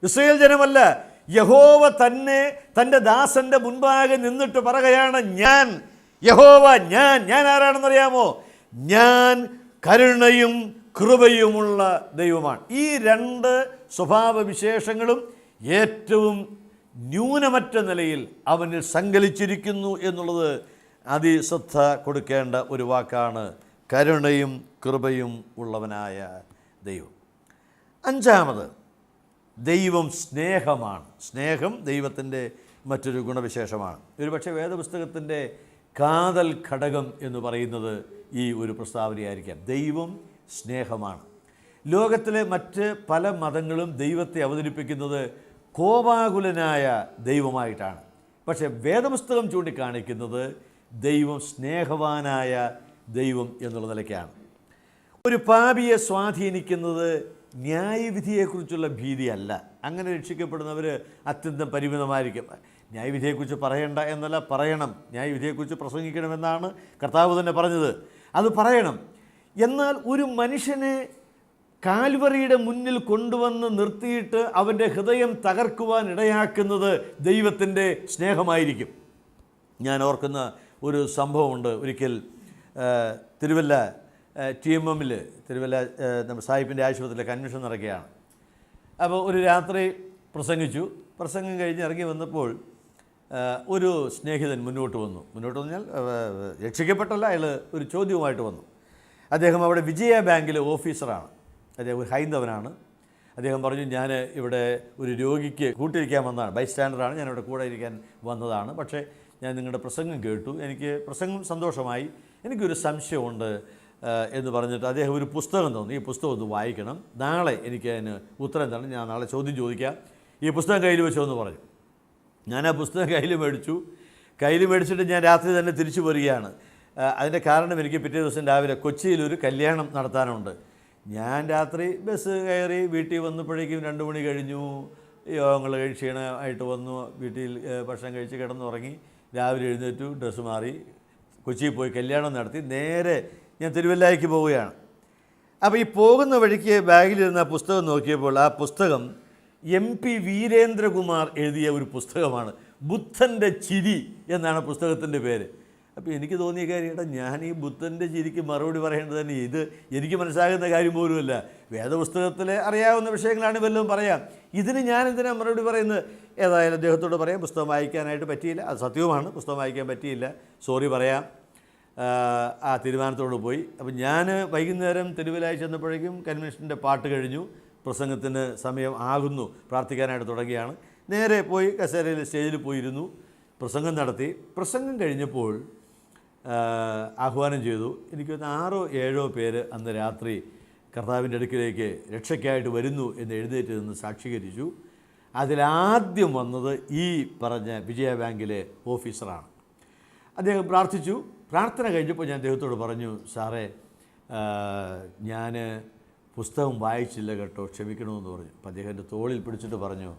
ഇസ്രായേൽ ജനമല്ല. യഹോവ തന്നെ തൻ്റെ ദാസൻ്റെ മുൻപാകെ നിന്നിട്ട് പറയുകയാണ്, ഞാൻ യഹോവ, ഞാൻ ആരാണെന്നറിയാമോ? ഞാൻ കരുണയും കൃപയുമുള്ള ദൈവമാണ്. ഈ 2 സ്വഭാവവിശേഷങ്ങളും ഏറ്റവും ന്യൂനമറ്റ നിലയിൽ അവനിൽ സങ്കലിച്ചിരിക്കുന്നു എന്നുള്ളത് അതിശ്രദ്ധ കൊടുക്കേണ്ട ഒരു വാക്കാണ്. കരുണയും കൃപയും ഉള്ളവനായ ദൈവം. 5-ാമത്, ദൈവം സ്നേഹമാണ്. സ്നേഹം ദൈവത്തിൻ്റെ മറ്റൊരു ഗുണവിശേഷമാണ്. ഒരുപക്ഷെ വേദപുസ്തകത്തിൻ്റെ കാതൽ ഘടകം എന്ന് പറയുന്നത് ഈ ഒരു പ്രസ്താവനയായിരിക്കാം. ദൈവം സ്നേഹമാണ്. ലോകത്തിലെ മറ്റ് പല മതങ്ങളും ദൈവത്തെ അവതരിപ്പിക്കുന്നത് കോപാകുലനായ ദൈവമായിട്ടാണ്. പക്ഷേ വേദപുസ്തകം ചൂണ്ടിക്കാണിക്കുന്നത് ദൈവം സ്നേഹവാനായ ദൈവം എന്നുള്ള നിലയ്ക്കാണ്. ഒരു പാപിയെ സ്വാധീനിക്കുന്നത് ന്യായവിധിയെക്കുറിച്ചുള്ള ഭീതിയല്ല. അങ്ങനെ രക്ഷിക്കപ്പെടുന്നവർ അത്യന്തം പരിമിതമായിരിക്കും. ന്യായവിധിയെക്കുറിച്ച് പറയണ്ട എന്നല്ല, പറയണം. ന്യായവിധിയെക്കുറിച്ച് പ്രസംഗിക്കണമെന്നാണ് കർത്താവ് തന്നെ പറഞ്ഞത്. അത് പറയണം. എന്നാൽ ഒരു മനുഷ്യനെ കാൽവറിയുടെ മുന്നിൽ കൊണ്ടുവന്ന് നിർത്തിയിട്ട് അവൻ്റെ ഹൃദയം തകർക്കുവാൻ ഇടയാക്കുന്നത് ദൈവത്തിൻ്റെ സ്നേഹമായിരിക്കും. ഞാൻ ഓർക്കുന്ന ഒരു സംഭവമുണ്ട്. ഒരിക്കൽ തിരുവല്ല TMM തിരുവല്ല നമ്മുടെ സാഹിബിൻ്റെ ആശുപത്രിയിലെ കൺവെൻഷൻ നടക്കുകയാണ്. അപ്പോൾ ഒരു രാത്രി പ്രസംഗിച്ചു. പ്രസംഗം കഴിഞ്ഞ് ഇറങ്ങി വന്നപ്പോൾ ഒരു സ്നേഹിതൻ മുന്നോട്ട് വന്നാൽ രക്ഷിക്കപ്പെട്ടല്ല, അയാൾ ഒരു ചോദ്യവുമായിട്ട് വന്നു. അദ്ദേഹം അവിടെ വിജയ ബാങ്കിലെ ഓഫീസറാണ്. അദ്ദേഹം ഒരു ഹൈന്ദവനാണ്. അദ്ദേഹം പറഞ്ഞു, ഞാൻ ഇവിടെ ഒരു രോഗിക്ക് കൂട്ടിരിക്കാൻ വന്നതാണ്, ബൈസ്റ്റാൻഡറാണ്, ഞാനിവിടെ കൂടെ ഇരിക്കാൻ വന്നതാണ്. പക്ഷേ ഞാൻ നിങ്ങളുടെ പ്രസംഗം കേട്ടു, എനിക്ക് പ്രസംഗം സന്തോഷമായി, എനിക്കൊരു സംശയമുണ്ട് എന്ന് പറഞ്ഞിട്ട് അദ്ദേഹം ഒരു പുസ്തകം തന്നു. ഈ പുസ്തകം ഒന്ന് വായിക്കണം, നാളെ എനിക്ക് അതിന് ഉത്തരം തരണം, ഞാൻ നാളെ ചോദ്യം ചോദിക്കാം, ഈ പുസ്തകം കയ്യിൽ വെച്ചോന്ന് പറഞ്ഞു. ഞാൻ ആ പുസ്തകം കയ്യിൽ മേടിച്ചിട്ട് ഞാൻ രാത്രി തന്നെ തിരിച്ചു വരികയാണ്. അതിൻ്റെ കാരണം എനിക്ക് പിറ്റേ ദിവസം രാവിലെ കൊച്ചിയിലൊരു കല്യാണം നടത്താനുണ്ട്. ഞാൻ രാത്രി ബസ് കയറി വീട്ടിൽ വന്നപ്പോഴേക്കും 2 മണി കഴിഞ്ഞു. യോഗങ്ങൾ ക്ഷീണമായിട്ട് വന്നു. വീട്ടിൽ ഭക്ഷണം കഴിച്ച് കിടന്നുറങ്ങി. രാവിലെ എഴുന്നേറ്റു, ഡ്രസ്സ് മാറി, കൊച്ചിയിൽ പോയി കല്യാണം നടത്തി നേരെ ഞാൻ തിരുവല്ലയ്ക്ക് പോവുകയാണ്. അപ്പോൾ ഈ പോകുന്ന വഴിക്ക് ബാഗിലിരുന്ന ആ പുസ്തകം നോക്കിയപ്പോൾ ആ പുസ്തകം MP വീരേന്ദ്രകുമാർ എഴുതിയ ഒരു പുസ്തകമാണ്. ബുദ്ധൻ്റെ ചിരി എന്നാണ് പുസ്തകത്തിൻ്റെ പേര്. അപ്പോൾ എനിക്ക് തോന്നിയ കാര്യം, ഞാൻ ഈ ബുദ്ധൻ്റെ ചിരിക്ക് മറുപടി പറയേണ്ടത് തന്നെ ഇത് എനിക്ക് മനസ്സിലാകുന്ന കാര്യം പോലുമല്ല. വേദപുസ്തകത്തിലെ അറിയാവുന്ന വിഷയങ്ങളാണ് വല്ലതും പറയാം. ഇതിന് ഞാൻ എന്തിനാണ് മറുപടി പറയുന്നത്? ഏതായാലും അദ്ദേഹത്തോട് പറയാം, പുസ്തകം വായിക്കാനായിട്ട് പറ്റിയില്ല. അത് സത്യവുമാണ്, പുസ്തകം വായിക്കാൻ പറ്റിയില്ല, സോറി പറയാം. ആ തീരുമാനത്തോട് പോയി. അപ്പോൾ ഞാൻ വൈകുന്നേരം തിരുവല്ലായി ചെന്നപ്പോഴേക്കും കൺവെൻഷൻ്റെ പാട്ട് കഴിഞ്ഞു, പ്രസംഗത്തിന് സമയം ആകുന്നു, പ്രാർത്ഥിക്കാനായിട്ട് തുടങ്ങിയാണ്. നേരെ പോയി കസേരയിൽ സ്റ്റേജിൽ പോയിരുന്നു, പ്രസംഗം നടത്തി. പ്രസംഗം കഴിഞ്ഞപ്പോൾ ആഹ്വാനം ചെയ്തു. എനിക്ക് 6 or 7 പേര് അന്ന് രാത്രി കർത്താവിൻ്റെ അടുക്കിലേക്ക് രക്ഷയ്ക്കായിട്ട് വരുന്നു എന്ന് എഴുന്നേറ്റ് നിന്ന് സാക്ഷീകരിച്ചു. അതിലാദ്യം വന്നത് ഈ പറഞ്ഞ വിജയ ബാങ്കിലെ ഓഫീസറാണ്. അദ്ദേഹം പ്രാർത്ഥിച്ചു. പ്രാർത്ഥന കഴിഞ്ഞപ്പോൾ ഞാൻ അദ്ദേഹത്തോട് പറഞ്ഞു, സാറേ ഞാൻ പുസ്തകം വായിച്ചില്ല കേട്ടോ, ക്ഷമിക്കണമെന്ന് പറഞ്ഞു. അപ്പോൾ അദ്ദേഹം എൻ്റെ തോളിൽ പിടിച്ചിട്ട് പറഞ്ഞു,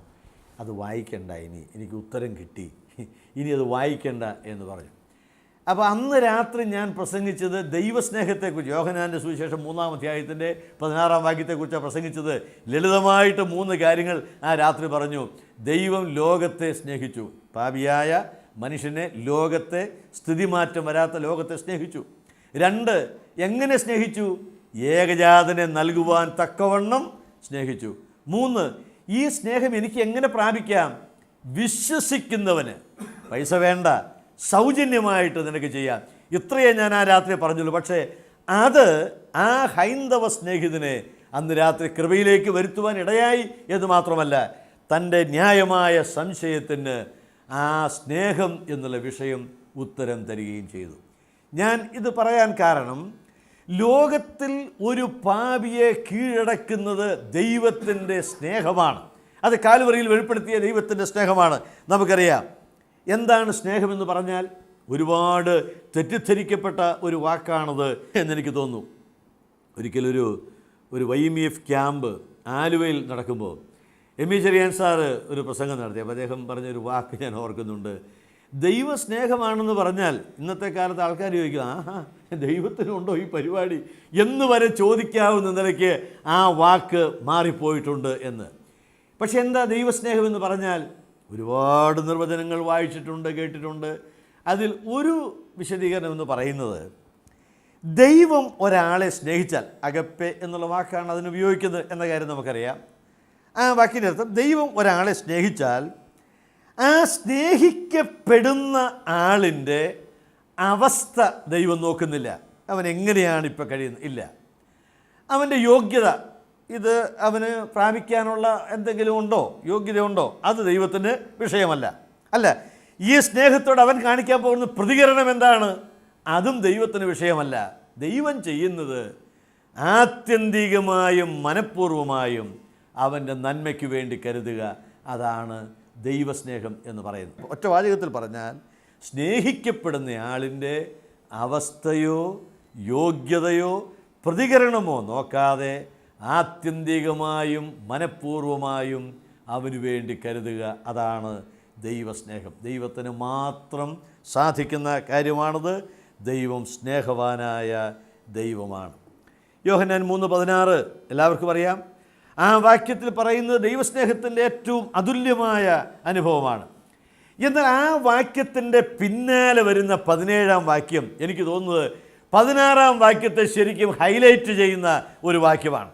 അത് വായിക്കണ്ട, എനിക്ക് ഉത്തരം കിട്ടി, ഇനി അത് വായിക്കണ്ട എന്ന് പറഞ്ഞു. അപ്പോൾ അന്ന് രാത്രി ഞാൻ പ്രസംഗിച്ചത് ദൈവസ്നേഹത്തെക്കുറിച്ച്, യോഹന്നാൻ്റെ സുവിശേഷം 3-ാം അധ്യായത്തിൻ്റെ 16-ാം വാക്യത്തെക്കുറിച്ചാണ് പ്രസംഗിച്ചത്. ലളിതമായിട്ട് 3 കാര്യങ്ങൾ ആ രാത്രി പറഞ്ഞു. ദൈവം ലോകത്തെ സ്നേഹിച്ചു, പാപിയായ മനുഷ്യനെ, ലോകത്തെ, സ്ഥിതിമാറ്റം വരാത്ത ലോകത്തെ സ്നേഹിച്ചു. 2, എങ്ങനെ സ്നേഹിച്ചു? ഏകജാതനെ നൽകുവാൻ തക്കവണ്ണം സ്നേഹിച്ചു. 3, ഈ സ്നേഹം എനിക്ക് എങ്ങനെ പ്രാപിക്കാം? വിശ്വസിക്കുന്നവന്, പൈസ വേണ്ട, സൗജന്യമായിട്ട് നിനക്ക് ചെയ്യാം. ഇത്രയേ ഞാൻ ആ രാത്രി പറഞ്ഞുള്ളൂ. പക്ഷേ അത് ആ ഹൈന്ദവ സ്നേഹിതനെ അന്ന് രാത്രി കൃപയിലേക്ക് വരുത്തുവാൻ ഇടയായി എന്ന് മാത്രമല്ല, തൻ്റെ ന്യായമായ സംശയത്തിന് ആ സ്നേഹം എന്നുള്ള വിഷയം ഉത്തരം തരികയും ചെയ്തു. ഞാൻ ഇത് പറയാൻ കാരണം, ലോകത്തിൽ ഒരു പാപിയെ കീഴടക്കുന്നത് ദൈവത്തിൻ്റെ സ്നേഹമാണ്. അത് കാൽവറിയിൽ വെളിപ്പെടുത്തിയ ദൈവത്തിൻ്റെ സ്നേഹമാണ്. നമുക്കറിയാം എന്താണ് സ്നേഹമെന്ന് പറഞ്ഞാൽ. ഒരുപാട് തെറ്റിദ്ധരിക്കപ്പെട്ട ഒരു വാക്കാണത് എന്നെനിക്ക് തോന്നുന്നു. ഒരിക്കലൊരു YMF ക്യാമ്പ് ആലുവയിൽ നടക്കുമ്പോൾ ME ചെറിയാൻ സാറ് ഒരു പ്രസംഗം നടത്തി. അപ്പോൾ അദ്ദേഹം പറഞ്ഞൊരു വാക്ക് ഞാൻ ഓർക്കുന്നുണ്ട്. ദൈവസ്നേഹമാണെന്ന് പറഞ്ഞാൽ ഇന്നത്തെ കാലത്ത് ആൾക്കാർ ചോദിക്കും, ആഹാ ദൈവത്തിനുണ്ടോ ഈ പരിപാടി എന്ന് വരെ ചോദിക്കാവുന്ന നിലയ്ക്ക് ആ വാക്ക് മാറിപ്പോയിട്ടുണ്ട് എന്ന്. പക്ഷെ എന്താ ദൈവസ്നേഹമെന്ന് പറഞ്ഞാൽ? ഒരുപാട് നിർവചനങ്ങൾ വായിച്ചിട്ടുണ്ട്, കേട്ടിട്ടുണ്ട്. അതിൽ ഒരു വിശദീകരണം എന്ന് പറയുന്നത്, ദൈവം ഒരാളെ സ്നേഹിച്ചാൽ, അഗപ്പെ എന്നുള്ള വാക്കാണ് അതിനുപയോഗിക്കുന്നത് എന്ന കാര്യം നമുക്കറിയാം. ആ വാക്കിൻ്റെ അർത്ഥം, ദൈവം ഒരാളെ സ്നേഹിച്ചാൽ ആ സ്നേഹിക്കപ്പെടുന്ന ആളിൻ്റെ അവസ്ഥ ദൈവം നോക്കുന്നില്ല. അവൻ എങ്ങനെയാണ് ഇപ്പോൾ കഴിയുന്നത്, ഇല്ല. അവൻ്റെ യോഗ്യത, ഇത് അവന് പ്രാപിക്കാനുള്ള എന്തെങ്കിലും ഉണ്ടോ, യോഗ്യതയുണ്ടോ, അത് ദൈവത്തിന് വിഷയമല്ല. അല്ല, ഈ സ്നേഹത്തോട് അവൻ കാണിക്കാൻ പോകുന്ന പ്രതികരണം എന്താണ്, അതും ദൈവത്തിന് വിഷയമല്ല. ദൈവം ചെയ്യുന്നത് ആത്യന്തികമായും മനഃപൂർവ്വമായും അവൻ്റെ നന്മയ്ക്ക് വേണ്ടി കരുതുക. അതാണ് ദൈവസ്നേഹം എന്ന് പറയുന്നത്. ഒറ്റ വാചകത്തിൽ പറഞ്ഞാൽ, സ്നേഹിക്കപ്പെടുന്ന ആളിൻ്റെ അവസ്ഥയോ യോഗ്യതയോ പ്രതികരണമോ നോക്കാതെ ആത്യന്തികമായും മനഃപൂർവമായും അവന് വേണ്ടി കരുതുക. അതാണ് ദൈവസ്നേഹം. ദൈവത്തിന് മാത്രം സാധിക്കുന്ന കാര്യമാണത്. ദൈവം സ്നേഹവാനായ ദൈവമാണ്. യോഹന്നാൻ 3:16 എല്ലാവർക്കും അറിയാം. ആ വാക്യത്തിൽ പറയുന്നത് ദൈവസ്നേഹത്തിൻ്റെ ഏറ്റവും അതുല്യമായ അനുഭവമാണ്. എന്നാൽ ആ വാക്യത്തിൻ്റെ പിന്നാലെ വരുന്ന 17-ാം വാക്യം എനിക്ക് തോന്നുന്നത് 16-ാം വാക്യത്തെ ശരിക്കും ഹൈലൈറ്റ് ചെയ്യുന്ന ഒരു വാക്യമാണ്.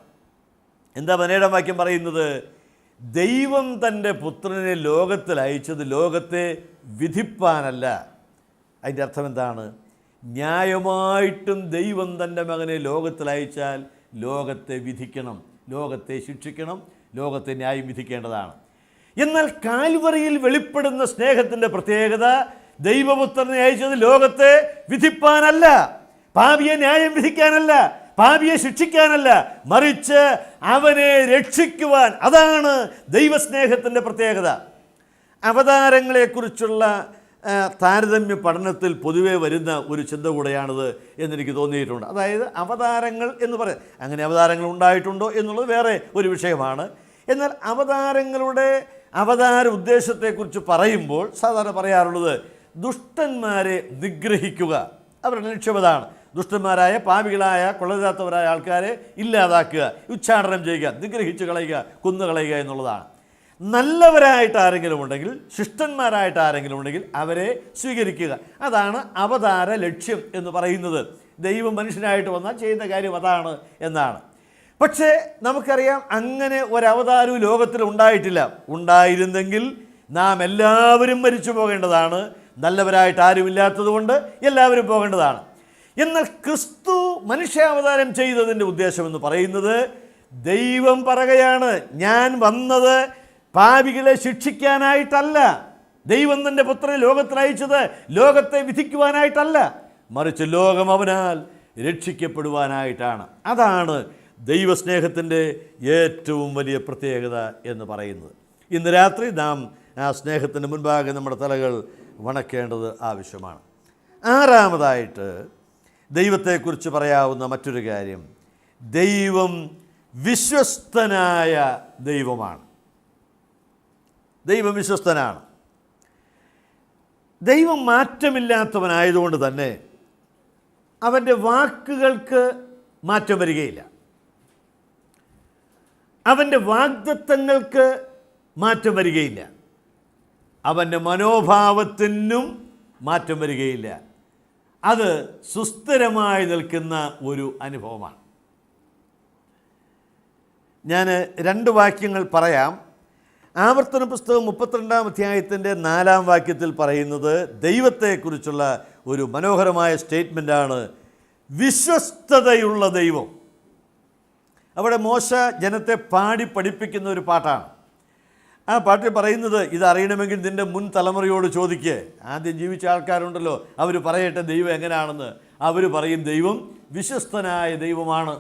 എന്താ 17-ാം വാക്യം പറയുന്നത്? ദൈവം തൻ്റെ പുത്രനെ ലോകത്തിൽ അയച്ചത് ലോകത്തെ വിധിപ്പാനല്ല. അതിൻ്റെ അർത്ഥം എന്താണ്? ന്യായമായിട്ടും ദൈവം തൻ്റെ മകനെ ലോകത്തിൽ അയച്ചാൽ ലോകത്തെ വിധിക്കണം, ലോകത്തെ ശിക്ഷിക്കണം, ലോകത്തെ ന്യായം വിധിക്കേണ്ടതാണ്. എന്നാൽ കാൽവറിയിൽ വെളിപ്പെടുന്ന സ്നേഹത്തിൻ്റെ പ്രത്യേകത ദൈവപുത്രനെ അയച്ചത് ലോകത്തെ വിധിപ്പാനല്ല, പാപിയെ ന്യായം വിധിക്കാനല്ല, പാപിയെ ശിക്ഷിക്കാനല്ല, മറിച്ച് അവനെ രക്ഷിക്കുവാൻ. അതാണ് ദൈവസ്നേഹത്തിൻ്റെ പ്രത്യേകത. അവതാരങ്ങളെക്കുറിച്ചുള്ള താരതമ്യ പഠനത്തിൽ പൊതുവെ വരുന്ന ഒരു ചിന്ത കൂടെയാണിത് എന്നെനിക്ക് തോന്നിയിട്ടുണ്ട്. അതായത് അവതാരങ്ങൾ എന്ന് പറയാം, അങ്ങനെ അവതാരങ്ങൾ ഉണ്ടായിട്ടുണ്ടോ എന്നുള്ളത് വേറെ ഒരു വിഷയമാണ്. എന്നാൽ അവതാരങ്ങളുടെ അവതാര ഉദ്ദേശത്തെക്കുറിച്ച് പറയുമ്പോൾ സാധാരണ പറയാറുള്ളത് ദുഷ്ടന്മാരെ നിഗ്രഹിക്കുക, അവരുടെ ലക്ഷ്യം അതാണ്. ദുഷ്ടന്മാരായ പാപികളായ കൊള്ളരുതാത്തവരായ ആൾക്കാരെ ഇല്ലാതാക്കുക, ഉച്ചാടനം ചെയ്യുക, നിഗ്രഹിച്ച് കളയുക, കൊന്നുകളയുക എന്നുള്ളതാണ്. നല്ലവരായിട്ട് ആരെങ്കിലും ഉണ്ടെങ്കിൽ, ശിഷ്ടന്മാരായിട്ട് ആരെങ്കിലും ഉണ്ടെങ്കിൽ അവരെ സ്വീകരിക്കുക. അതാണ് അവതാര ലക്ഷ്യം എന്ന് പറയുന്നത്. ദൈവം മനുഷ്യനായിട്ട് വന്നാൽ ചെയ്യുന്ന കാര്യം അതാണ് എന്നാണ്. പക്ഷേ നമുക്കറിയാം, അങ്ങനെ ഒരവതാരവും ലോകത്തിൽ ഉണ്ടായിട്ടില്ല. ഉണ്ടായിരുന്നെങ്കിൽ നാം എല്ലാവരും മരിച്ചു പോകേണ്ടതാണ്. നല്ലവരായിട്ട് ആരുമില്ലാത്തത് കൊണ്ട് എല്ലാവരും പോകേണ്ടതാണ്. എന്നാൽ ക്രിസ്തു മനുഷ്യാവതാരം ചെയ്തതിൻ്റെ ഉദ്ദേശം എന്ന് പറയുന്നത്, ദൈവം പറയുകയാണ്, ഞാൻ വന്നത് പാപികളെ ശിക്ഷിക്കാനായിട്ടല്ല, ദൈവം തൻ്റെ പുത്രനെ ലോകത്തിൽ അയച്ചത് ലോകത്തെ വിധിക്കുവാനായിട്ടല്ല, മറിച്ച് ലോകം അവനാൽ രക്ഷിക്കപ്പെടുവാനായിട്ടാണ്. അതാണ് ദൈവസ്നേഹത്തിൻ്റെ ഏറ്റവും വലിയ പ്രത്യേകത എന്ന് പറയുന്നത്. ഇന്ന് രാത്രി നാം ആ സ്നേഹത്തിൻ്റെ മുൻപാകെ നമ്മുടെ തലകൾ വണക്കേണ്ടത് ആവശ്യമാണ്. ആറാമതായിട്ട് ദൈവത്തെക്കുറിച്ച് പറയാവുന്ന മറ്റൊരു കാര്യം, ദൈവം വിശ്വസ്തനായ ദൈവമാണ്. ദൈവം വിശ്വസ്തനാണ്. ദൈവം മാറ്റമില്ലാത്തവനായതുകൊണ്ട് തന്നെ അവൻ്റെ വാക്കുകൾക്ക് മാറ്റം വരികയില്ല, അവൻ്റെ വാഗ്ദത്തങ്ങൾക്ക് മാറ്റം വരികയില്ല, അവൻ്റെ മനോഭാവത്തിനും മാറ്റം വരികയില്ല. അത് സുസ്ഥിരമായി നിൽക്കുന്ന ഒരു അനുഭവമാണ്. ഞാൻ 2 വാക്യങ്ങൾ പറയാം. ആവർത്തന പുസ്തകം 32-ാം അധ്യായത്തിൻ്റെ 4-ാം വാക്യത്തിൽ പറയുന്നത് ദൈവത്തെക്കുറിച്ചുള്ള ഒരു മനോഹരമായ സ്റ്റേറ്റ്മെൻറ്റാണ്, വിശ്വസ്തതയുള്ള ദൈവം. അവിടെ മോശ ജനത്തെ പാടി പഠിപ്പിക്കുന്ന ഒരു പാട്ടാണ്. ആ പാട്ടിൽ പറയുന്നത്, ഇതറിയണമെങ്കിൽ നിൻ്റെ മുൻ തലമുറയോട് ചോദിക്കുക. ആദ്യം ജീവിച്ച ആൾക്കാരുണ്ടല്ലോ, അവർ പറയട്ടെ ദൈവം എങ്ങനെയാണെന്ന്. അവർ പറയും ദൈവം വിശ്വസ്തനായ ദൈവമാണ്.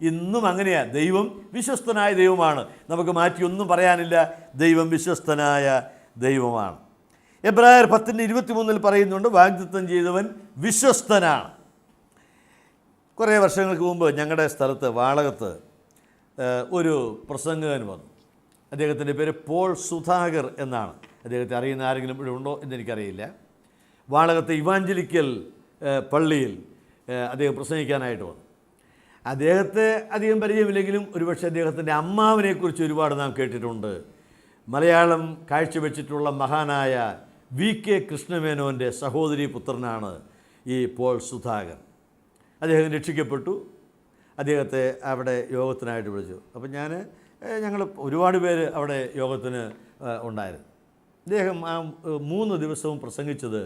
ഇന്നും അങ്ങനെയാണ്, ദൈവം വിശ്വസ്തനായ ദൈവമാണ്. നമുക്ക് മാറ്റിയൊന്നും പറയാനില്ല, ദൈവം വിശ്വസ്തനായ ദൈവമാണ്. എബ്രായർ 10:23 പറയുന്നുണ്ട്, വാഗ്ദത്തം ചെയ്തവൻ വിശ്വസ്തനാണ്. കുറേ വർഷങ്ങൾക്ക് മുമ്പ് ഞങ്ങളുടെ സ്ഥലത്ത് വാളകത്ത് ഒരു പ്രസംഗകൻ വന്നു. അദ്ദേഹത്തിൻ്റെ പേര് പോൾ സുധാകർ എന്നാണ്. അദ്ദേഹത്തെ അറിയുന്ന ആരെങ്കിലും ഇവിടെ ഉണ്ടോ എന്നെനിക്കറിയില്ല. വാളകത്തെ ഇവാഞ്ചലിക്കൽ പള്ളിയിൽ അദ്ദേഹം പ്രസംഗിക്കാനായിട്ട് വന്നു. അദ്ദേഹത്തെ അധികം പരിചയമില്ലെങ്കിലും ഒരുപക്ഷെ അദ്ദേഹത്തിൻ്റെ അമ്മാവിനെക്കുറിച്ച് ഒരുപാട് നാം കേട്ടിട്ടുണ്ട്. മലയാളം കാഴ്ചവെച്ചിട്ടുള്ള മഹാനായ VK കൃഷ്ണമേനോൻ്റെ സഹോദരി പുത്രനാണ് ഈ പോൾ സുധാകർ. അദ്ദേഹം രക്ഷിക്കപ്പെട്ടു. അദ്ദേഹത്തെ അവിടെ യോഗത്തിനായിട്ട് വിളിച്ചു. അപ്പം ഞങ്ങൾ ഒരുപാട് പേര് അവിടെ യോഗത്തിന് ഉണ്ടായിരുന്നു. അദ്ദേഹം ആ 3 ദിവസവും പ്രസംഗിച്ചത്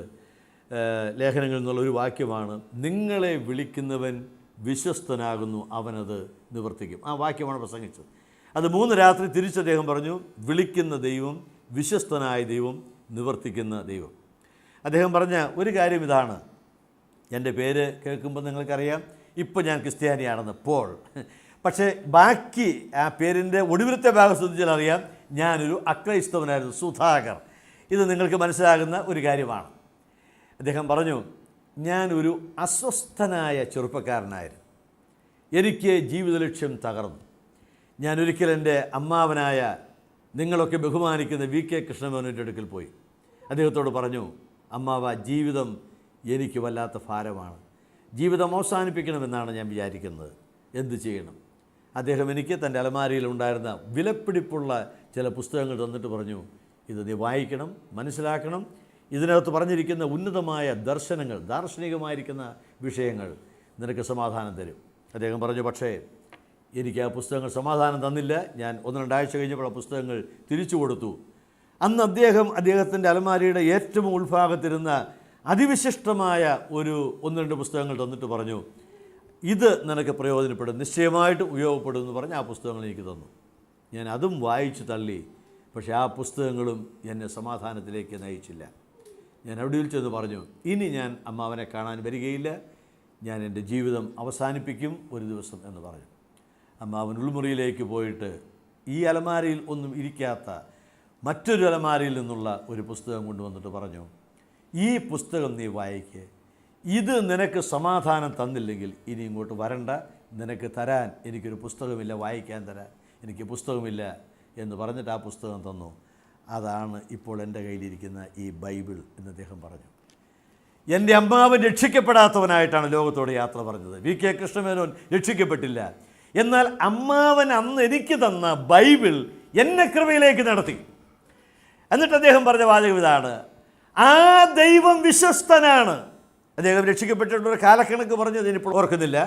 ലേഖനങ്ങളിൽ നിന്നുള്ളൊരു വാക്യമാണ്, നിങ്ങളെ വിളിക്കുന്നവൻ വിശ്വസ്തനാകുന്നു, അവനത് നിവർത്തിക്കും. ആ വാക്യമാണ് പ്രസംഗിച്ചത്. അത് 3 രാത്രി തിരിച്ച് അദ്ദേഹം പറഞ്ഞു, വിളിക്കുന്ന ദൈവം, വിശ്വസ്തനായ ദൈവം, നിവർത്തിക്കുന്ന ദൈവം. അദ്ദേഹം പറഞ്ഞ ഒരു കാര്യം ഇതാണ്, എൻ്റെ പേര് കേൾക്കുമ്പോൾ നിങ്ങൾക്കറിയാം ഇപ്പോൾ ഞാൻ ക്രിസ്ത്യാനിയാണെന്ന്, പോൾ. പക്ഷേ ബാക്കി ആ പേരിൻ്റെ ഒടുവിലത്തെ ഭാഗം ശ്രദ്ധിച്ചാൽ അറിയാം ഞാനൊരു അക്രൈസ്തവനായിരുന്നു, സുധാകർ. ഇത് നിങ്ങൾക്ക് മനസ്സിലാകുന്ന ഒരു കാര്യമാണ്. അദ്ദേഹം പറഞ്ഞു, ഞാനൊരു അസ്വസ്ഥനായ ചെറുപ്പക്കാരനായിരുന്നു. എനിക്ക് ജീവിത ലക്ഷ്യം തകർന്നു. ഞാനൊരിക്കൽ എൻ്റെ അമ്മാവനായ നിങ്ങളൊക്കെ ബഹുമാനിക്കുന്ന VK കൃഷ്ണമേനോൻ്റെ അടുക്കൽ പോയി. അദ്ദേഹത്തോട് പറഞ്ഞു, അമ്മാവ, ജീവിതം എനിക്ക് വല്ലാത്ത ഭാരമാണ്. ജീവിതം അവസാനിപ്പിക്കണമെന്നാണ് ഞാൻ വിചാരിക്കുന്നത്. എന്ത് ചെയ്യണം? അദ്ദേഹം എനിക്ക് തൻ്റെ അലമാരിയിലുണ്ടായിരുന്ന വിലപിടിപ്പുള്ള ചില പുസ്തകങ്ങൾ തന്നിട്ട് പറഞ്ഞു, ഇത് നീ വായിക്കണം, മനസ്സിലാക്കണം. ഇതിനകത്ത് പറഞ്ഞിരിക്കുന്ന ഉന്നതമായ ദർശനങ്ങൾ, ദാർശനികമായിരിക്കുന്ന വിഷയങ്ങൾ നിനക്ക് സമാധാനം തരും. അദ്ദേഹം പറഞ്ഞു, പക്ഷേ എനിക്ക് ആ പുസ്തകങ്ങൾ സമാധാനം തന്നില്ല. ഞാൻ 1-2 ആഴ്ച കഴിഞ്ഞപ്പോൾ ആ പുസ്തകങ്ങൾ തിരിച്ചു കൊടുത്തു. അന്ന് അദ്ദേഹത്തിൻ്റെ അലമാരിയുടെ ഏറ്റവും ഉൾഭാഗത്തിരുന്ന അതിവിശിഷ്ടമായ 1-2 പുസ്തകങ്ങൾ തന്നിട്ട് പറഞ്ഞു, ഇത് നിനക്ക് പ്രയോജനപ്പെടും, നിശ്ചയമായിട്ടും ഉപയോഗപ്പെടും എന്ന് പറഞ്ഞ് ആ പുസ്തകങ്ങൾ എനിക്ക് തന്നു. ഞാൻ അതും വായിച്ചു തള്ളി. പക്ഷേ ആ പുസ്തകങ്ങളും എന്നെ സമാധാനത്തിലേക്ക് നയിച്ചില്ല. ഞാൻ അവിടെ ചെന്ന് പറഞ്ഞു, ഇനി ഞാൻ അമ്മാവനെ കാണാൻ വരികയില്ല, ഞാൻ എൻ്റെ ജീവിതം അവസാനിപ്പിക്കും ഒരു ദിവസം എന്ന് പറഞ്ഞു. അമ്മാവൻ ഉൾമുറിയിലേക്ക് പോയിട്ട് ഈ അലമാരയിൽ ഒന്നും ഇരിക്കാത്ത മറ്റൊരു അലമാരയിൽ നിന്നുള്ള ഒരു പുസ്തകം കൊണ്ടുവന്നിട്ട് പറഞ്ഞു, ഈ പുസ്തകം നീ വായിക്ക്. ഇത് നിനക്ക് സമാധാനം തന്നില്ലെങ്കിൽ ഇനി ഇങ്ങോട്ട് വരണ്ട. നിനക്ക് തരാൻ എനിക്കൊരു പുസ്തകമില്ല, വായിക്കാൻ തരാൻ എനിക്ക് പുസ്തകമില്ല എന്ന് പറഞ്ഞിട്ട് ആ പുസ്തകം തന്നു. അതാണ് ഇപ്പോൾ എൻ്റെ കയ്യിലിരിക്കുന്ന ഈ ബൈബിൾ എന്ന് അദ്ദേഹം പറഞ്ഞു. എൻ്റെ അമ്മാവൻ രക്ഷിക്കപ്പെടാത്തവനായിട്ടാണ് ലോകത്തോട് യാത്ര പറഞ്ഞത്. VK കൃഷ്ണമേനോൻ രക്ഷിക്കപ്പെട്ടില്ല. എന്നാൽ അമ്മാവൻ അന്ന് എനിക്ക് തന്ന ബൈബിൾ എന്നെ കൃപയിലേക്ക് നടത്തി. എന്നിട്ട് അദ്ദേഹം പറഞ്ഞ വാചകം ഇതാണ്, ആ ദൈവം വിശ്വസ്തനാണ്. അദ്ദേഹം രക്ഷിക്കപ്പെട്ടിട്ടൊരു കാലക്കണക്ക് പറഞ്ഞത് ഞാനിപ്പോൾ ഓർക്കുന്നില്ല.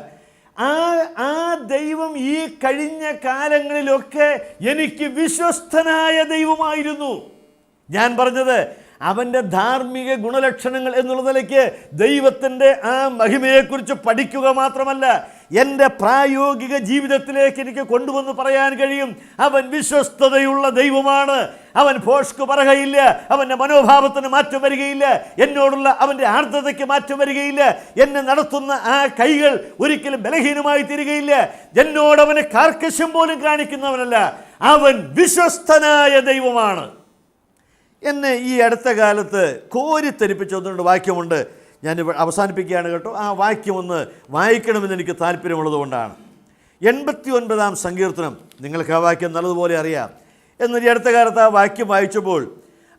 ആ ദൈവം ഈ കഴിഞ്ഞ കാലങ്ങളിലൊക്കെ എനിക്ക് വിശ്വസ്തനായ ദൈവമായിരുന്നു. ഞാൻ പറഞ്ഞത് അവൻ്റെ ധാർമ്മിക ഗുണലക്ഷണങ്ങൾ എന്നുള്ള നിലയ്ക്ക് ദൈവത്തിൻ്റെ ആ മഹിമയെക്കുറിച്ച് പഠിക്കുക മാത്രമല്ല, എൻ്റെ പ്രായോഗിക ജീവിതത്തിലേക്ക് എനിക്ക് കൊണ്ടുവന്ന് പറയാൻ കഴിയും. അവൻ വിശ്വസ്തതയുള്ള ദൈവമാണ്. അവൻ ഭോഷ്ക് പറകയില്ല. അവൻ്റെ മനോഭാവത്തിന് മാറ്റം വരികയില്ല. എന്നോടുള്ള അവൻ്റെ ആർദ്രതയ്ക്ക് മാറ്റം വരികയില്ല. എന്നെ നടത്തുന്ന ആ കൈകൾ ഒരിക്കലും ബലഹീനമായി തീരുകയില്ല. എന്നോടവന് കാർക്കശ്യം പോലും കാണിക്കുന്നവനല്ല. അവൻ വിശ്വസ്തനായ ദൈവമാണ്. എന്നെ ഈ അടുത്ത കാലത്ത് കോരിത്തെരിപ്പിച്ച 1-2 വാക്യമുണ്ട്. ഞാൻ അവസാനിപ്പിക്കുകയാണ് കേട്ടോ. ആ വാക്യം ഒന്ന് വായിക്കണമെന്ന് എനിക്ക് താല്പര്യമുള്ളതുകൊണ്ടാണ്. 89-ാം സങ്കീർത്തനം. നിങ്ങൾക്ക് ആ വാക്യം നല്ലതുപോലെ അറിയാം. എന്നാൽ ഈ അടുത്ത കാലത്ത് ആ വാക്യം വായിച്ചപ്പോൾ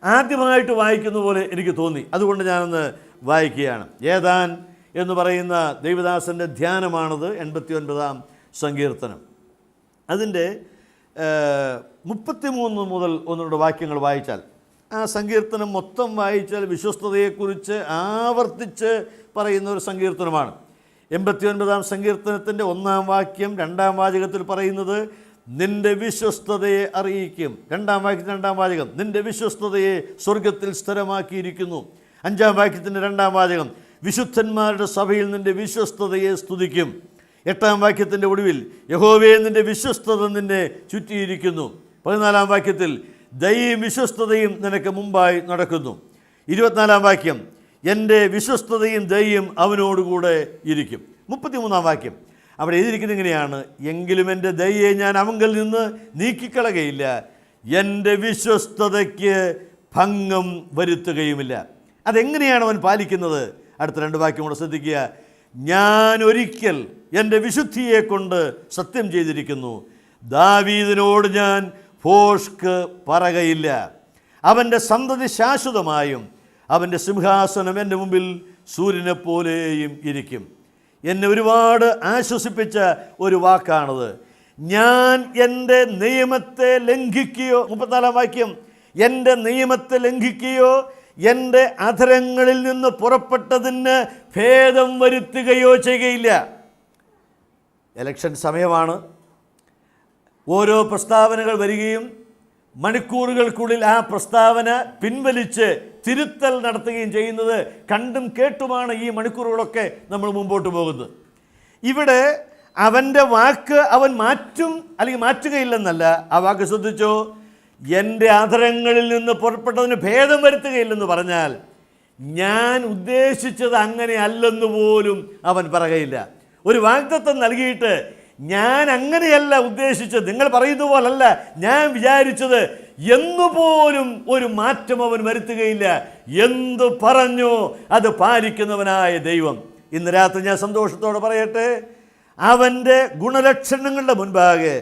ആദ്യമായിട്ട് വായിക്കുന്ന പോലെ എനിക്ക് തോന്നി. അതുകൊണ്ട് ഞാനൊന്ന് വായിക്കുകയാണ്. ഏതാൻ എന്ന് പറയുന്ന ദൈവദാസൻ്റെ ധ്യാനമാണത്. 89-ാം സങ്കീർത്തനം. അതിൻ്റെ 33 മുതൽ 1-2 വാക്യങ്ങൾ വായിച്ചാൽ, ആ സങ്കീർത്തനം മൊത്തം വായിച്ചാൽ വിശ്വസ്തതയെക്കുറിച്ച് ആവർത്തിച്ച് പറയുന്ന ഒരു സങ്കീർത്തനമാണ്. 89-ാം സങ്കീർത്തനത്തിൻ്റെ 1-ാം വാക്യം 2-ാം വാചകത്തിൽ പറയുന്നത് നിൻ്റെ വിശ്വസ്തതയെ അറിയിക്കും. 2-ാം വാക്യത്തിൻ്റെ 2-ാം വാചകം നിൻ്റെ വിശ്വസ്തതയെ സ്വർഗത്തിൽ സ്ഥിരമാക്കിയിരിക്കുന്നു. 5-ാം വാക്യത്തിൻ്റെ 2-ാം വാചകം വിശുദ്ധന്മാരുടെ സഭയിൽ നിൻ്റെ വിശ്വസ്തതയെ സ്തുതിക്കും. 8-ാം വാക്യത്തിൻ്റെ ഒടുവിൽ യഹോവേ നിൻ്റെ വിശ്വസ്തത നിന്നെ ചുറ്റിയിരിക്കുന്നു. 14-ാം വാക്യത്തിൽ ദയയും വിശ്വസ്തതയും നിനക്ക് മുമ്പായി നടക്കുന്നു. 24-ാം വാക്യം എൻ്റെ വിശ്വസ്തതയും ദയയും അവനോടുകൂടെ ഇരിക്കും. 33-ാം വാക്യം അവിടെ എഴുതിയിരിക്കുന്നത് ഇങ്ങനെയാണ്, എങ്കിലും എൻ്റെ ദയയെ ഞാൻ അവങ്കൽ നിന്ന് നീക്കിക്കളകയില്ല, എൻ്റെ വിശ്വസ്തതയ്ക്ക് ഭംഗം വരുത്തുകയുമില്ല. അതെങ്ങനെയാണ് അവൻ പാലിക്കുന്നത്? അടുത്ത 2 വാക്യം കൂടെ ശ്രദ്ധിക്കുക. ഞാൻ ഒരിക്കൽ എൻ്റെ വിശുദ്ധിയെ കൊണ്ട് സത്യം ചെയ്തിരിക്കുന്നു, ദാവീദിനോട് ഞാൻ ഭോഷ്ക് പറകയില്ല. അവൻ്റെ സന്തതി ശാശ്വതമായും അവൻ്റെ സിംഹാസനം എൻ്റെ മുമ്പിൽ സൂര്യനെപ്പോലെയും ഇരിക്കും. എന്നെ ഒരുപാട് ആശ്വസിപ്പിച്ച ഒരു വാക്കാണത്. ഞാൻ എൻ്റെ നിയമത്തെ ലംഘിക്കുകയോ, 34-ാം വാക്യം, എൻ്റെ നിയമത്തെ ലംഘിക്കുകയോ എൻ്റെ അധരങ്ങളിൽ നിന്ന് പുറപ്പെട്ടതിന് ഭേദം വരുത്തുകയോ ചെയ്യുകയില്ല. ഇലക്ഷൻ സമയമാണ്. ഓരോ പ്രസ്താവനകൾ വരികയും മണിക്കൂറുകൾക്കുള്ളിൽ ആ പ്രസ്താവന പിൻവലിച്ച് തിരുത്തൽ നടത്തുകയും ചെയ്യുന്നത് കണ്ടും കേട്ടുമാണ് ഈ മണിക്കൂറുകളൊക്കെ നമ്മൾ മുമ്പോട്ട് പോകുന്നത്. ഇവിടെ അവൻ്റെ വാക്ക് അവൻ മാറ്റും അല്ലെങ്കിൽ മാറ്റുകയില്ലെന്നല്ല, ആ വാക്ക് ശ്രദ്ധിച്ചോ, എൻ്റെ അധരങ്ങളിൽ നിന്ന് പുറപ്പെട്ടതിന് ഭേദം വരുത്തുകയില്ലെന്ന് പറഞ്ഞാൽ ഞാൻ ഉദ്ദേശിച്ചത് അങ്ങനെ അല്ലെന്ന് പോലും അവൻ പറയുകയില്ല. ഒരു വാഗ്ദത്തം നൽകിയിട്ട് ഞാൻ അങ്ങനെയല്ല ഉദ്ദേശിച്ചത്, നിങ്ങൾ പറയുന്ന പോലല്ല ഞാൻ വിചാരിച്ചത് എന്നുപോലും ഒരു മാറ്റം അവൻ വരുത്തുകയില്ല. എന്തു പറഞ്ഞോ അത് പാലിക്കുന്നവനായ ദൈവം. ഇന്ന് രാത്രി ഞാൻ സന്തോഷത്തോടെ പറയട്ടെ, അവൻ്റെ ഗുണലക്ഷണങ്ങളുടെ മുൻപാകെ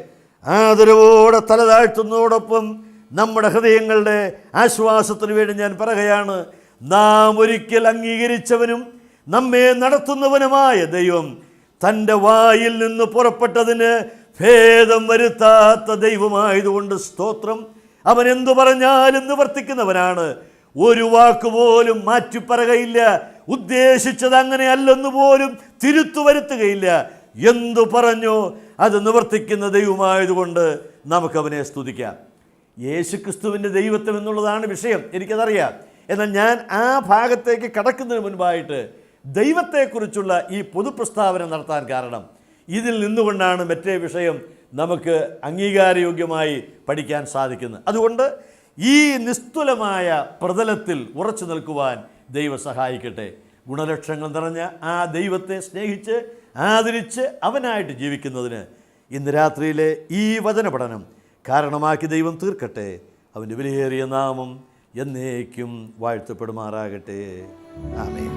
ആദരവോടെ തല താഴ്ത്തുന്നതോടൊപ്പം നമ്മുടെ ഹൃദയങ്ങളുടെ ആശ്വാസത്തിന് വേണ്ടി ഞാൻ പറയുകയാണ്, നാം ഒരിക്കൽ അംഗീകരിച്ചവനും നമ്മെ നടത്തുന്നവനുമായ ദൈവം തൻ്റെ വായിൽ നിന്ന് പുറപ്പെട്ടതിന് ഭേദം വരുത്താത്ത ദൈവമായതുകൊണ്ട് സ്തോത്രം. അവൻ എന്തു പറഞ്ഞാലും നിവർത്തിക്കുന്നവനാണ്. ഒരു വാക്കുപോലും മാറ്റിപ്പറയുകയില്ല. ഉദ്ദേശിച്ചത് അങ്ങനെയല്ലെന്ന് പോലും തിരുത്തു വരുത്തുകയില്ല. എന്തു പറഞ്ഞോ അത് നിവർത്തിക്കുന്ന ദൈവമായതുകൊണ്ട് നമുക്കവനെ സ്തുതിക്കാം. യേശുക്രിസ്തുവിൻ്റെ ദൈവത്വം എന്നുള്ളതാണ് വിഷയം, എനിക്കതറിയാം. എന്നാൽ ഞാൻ ആ ഭാഗത്തേക്ക് കടക്കുന്നതിന് മുൻപായിട്ട് ദൈവത്തെക്കുറിച്ചുള്ള ഈ പൊതുപ്രസ്താവന നടത്താൻ കാരണം ഇതിൽ നിന്നുകൊണ്ടാണ് മറ്റേ വിഷയം നമുക്ക് അംഗീകാരയോഗ്യമായി പഠിക്കാൻ സാധിക്കുന്നത്. അതുകൊണ്ട് ഈ നിസ്തുലമായ പ്രതലത്തിൽ ഉറച്ചു നിൽക്കുവാൻ ദൈവം സഹായിക്കട്ടെ. ഗുണലക്ഷണങ്ങൾ നിറഞ്ഞ ആ ദൈവത്തെ സ്നേഹിച്ച് ആദരിച്ച് അവനായിട്ട് ജീവിക്കുന്നതിന് ഇന്ന് രാത്രിയിലെ ഈ വചന പഠനം കാരണമാക്കി ദൈവം തീർക്കട്ടെ. അവൻ്റെ വിലയേറിയ നാമം എന്നേക്കും വാഴ്ത്തപ്പെടുമാറാകട്ടെ. ആമേൻ.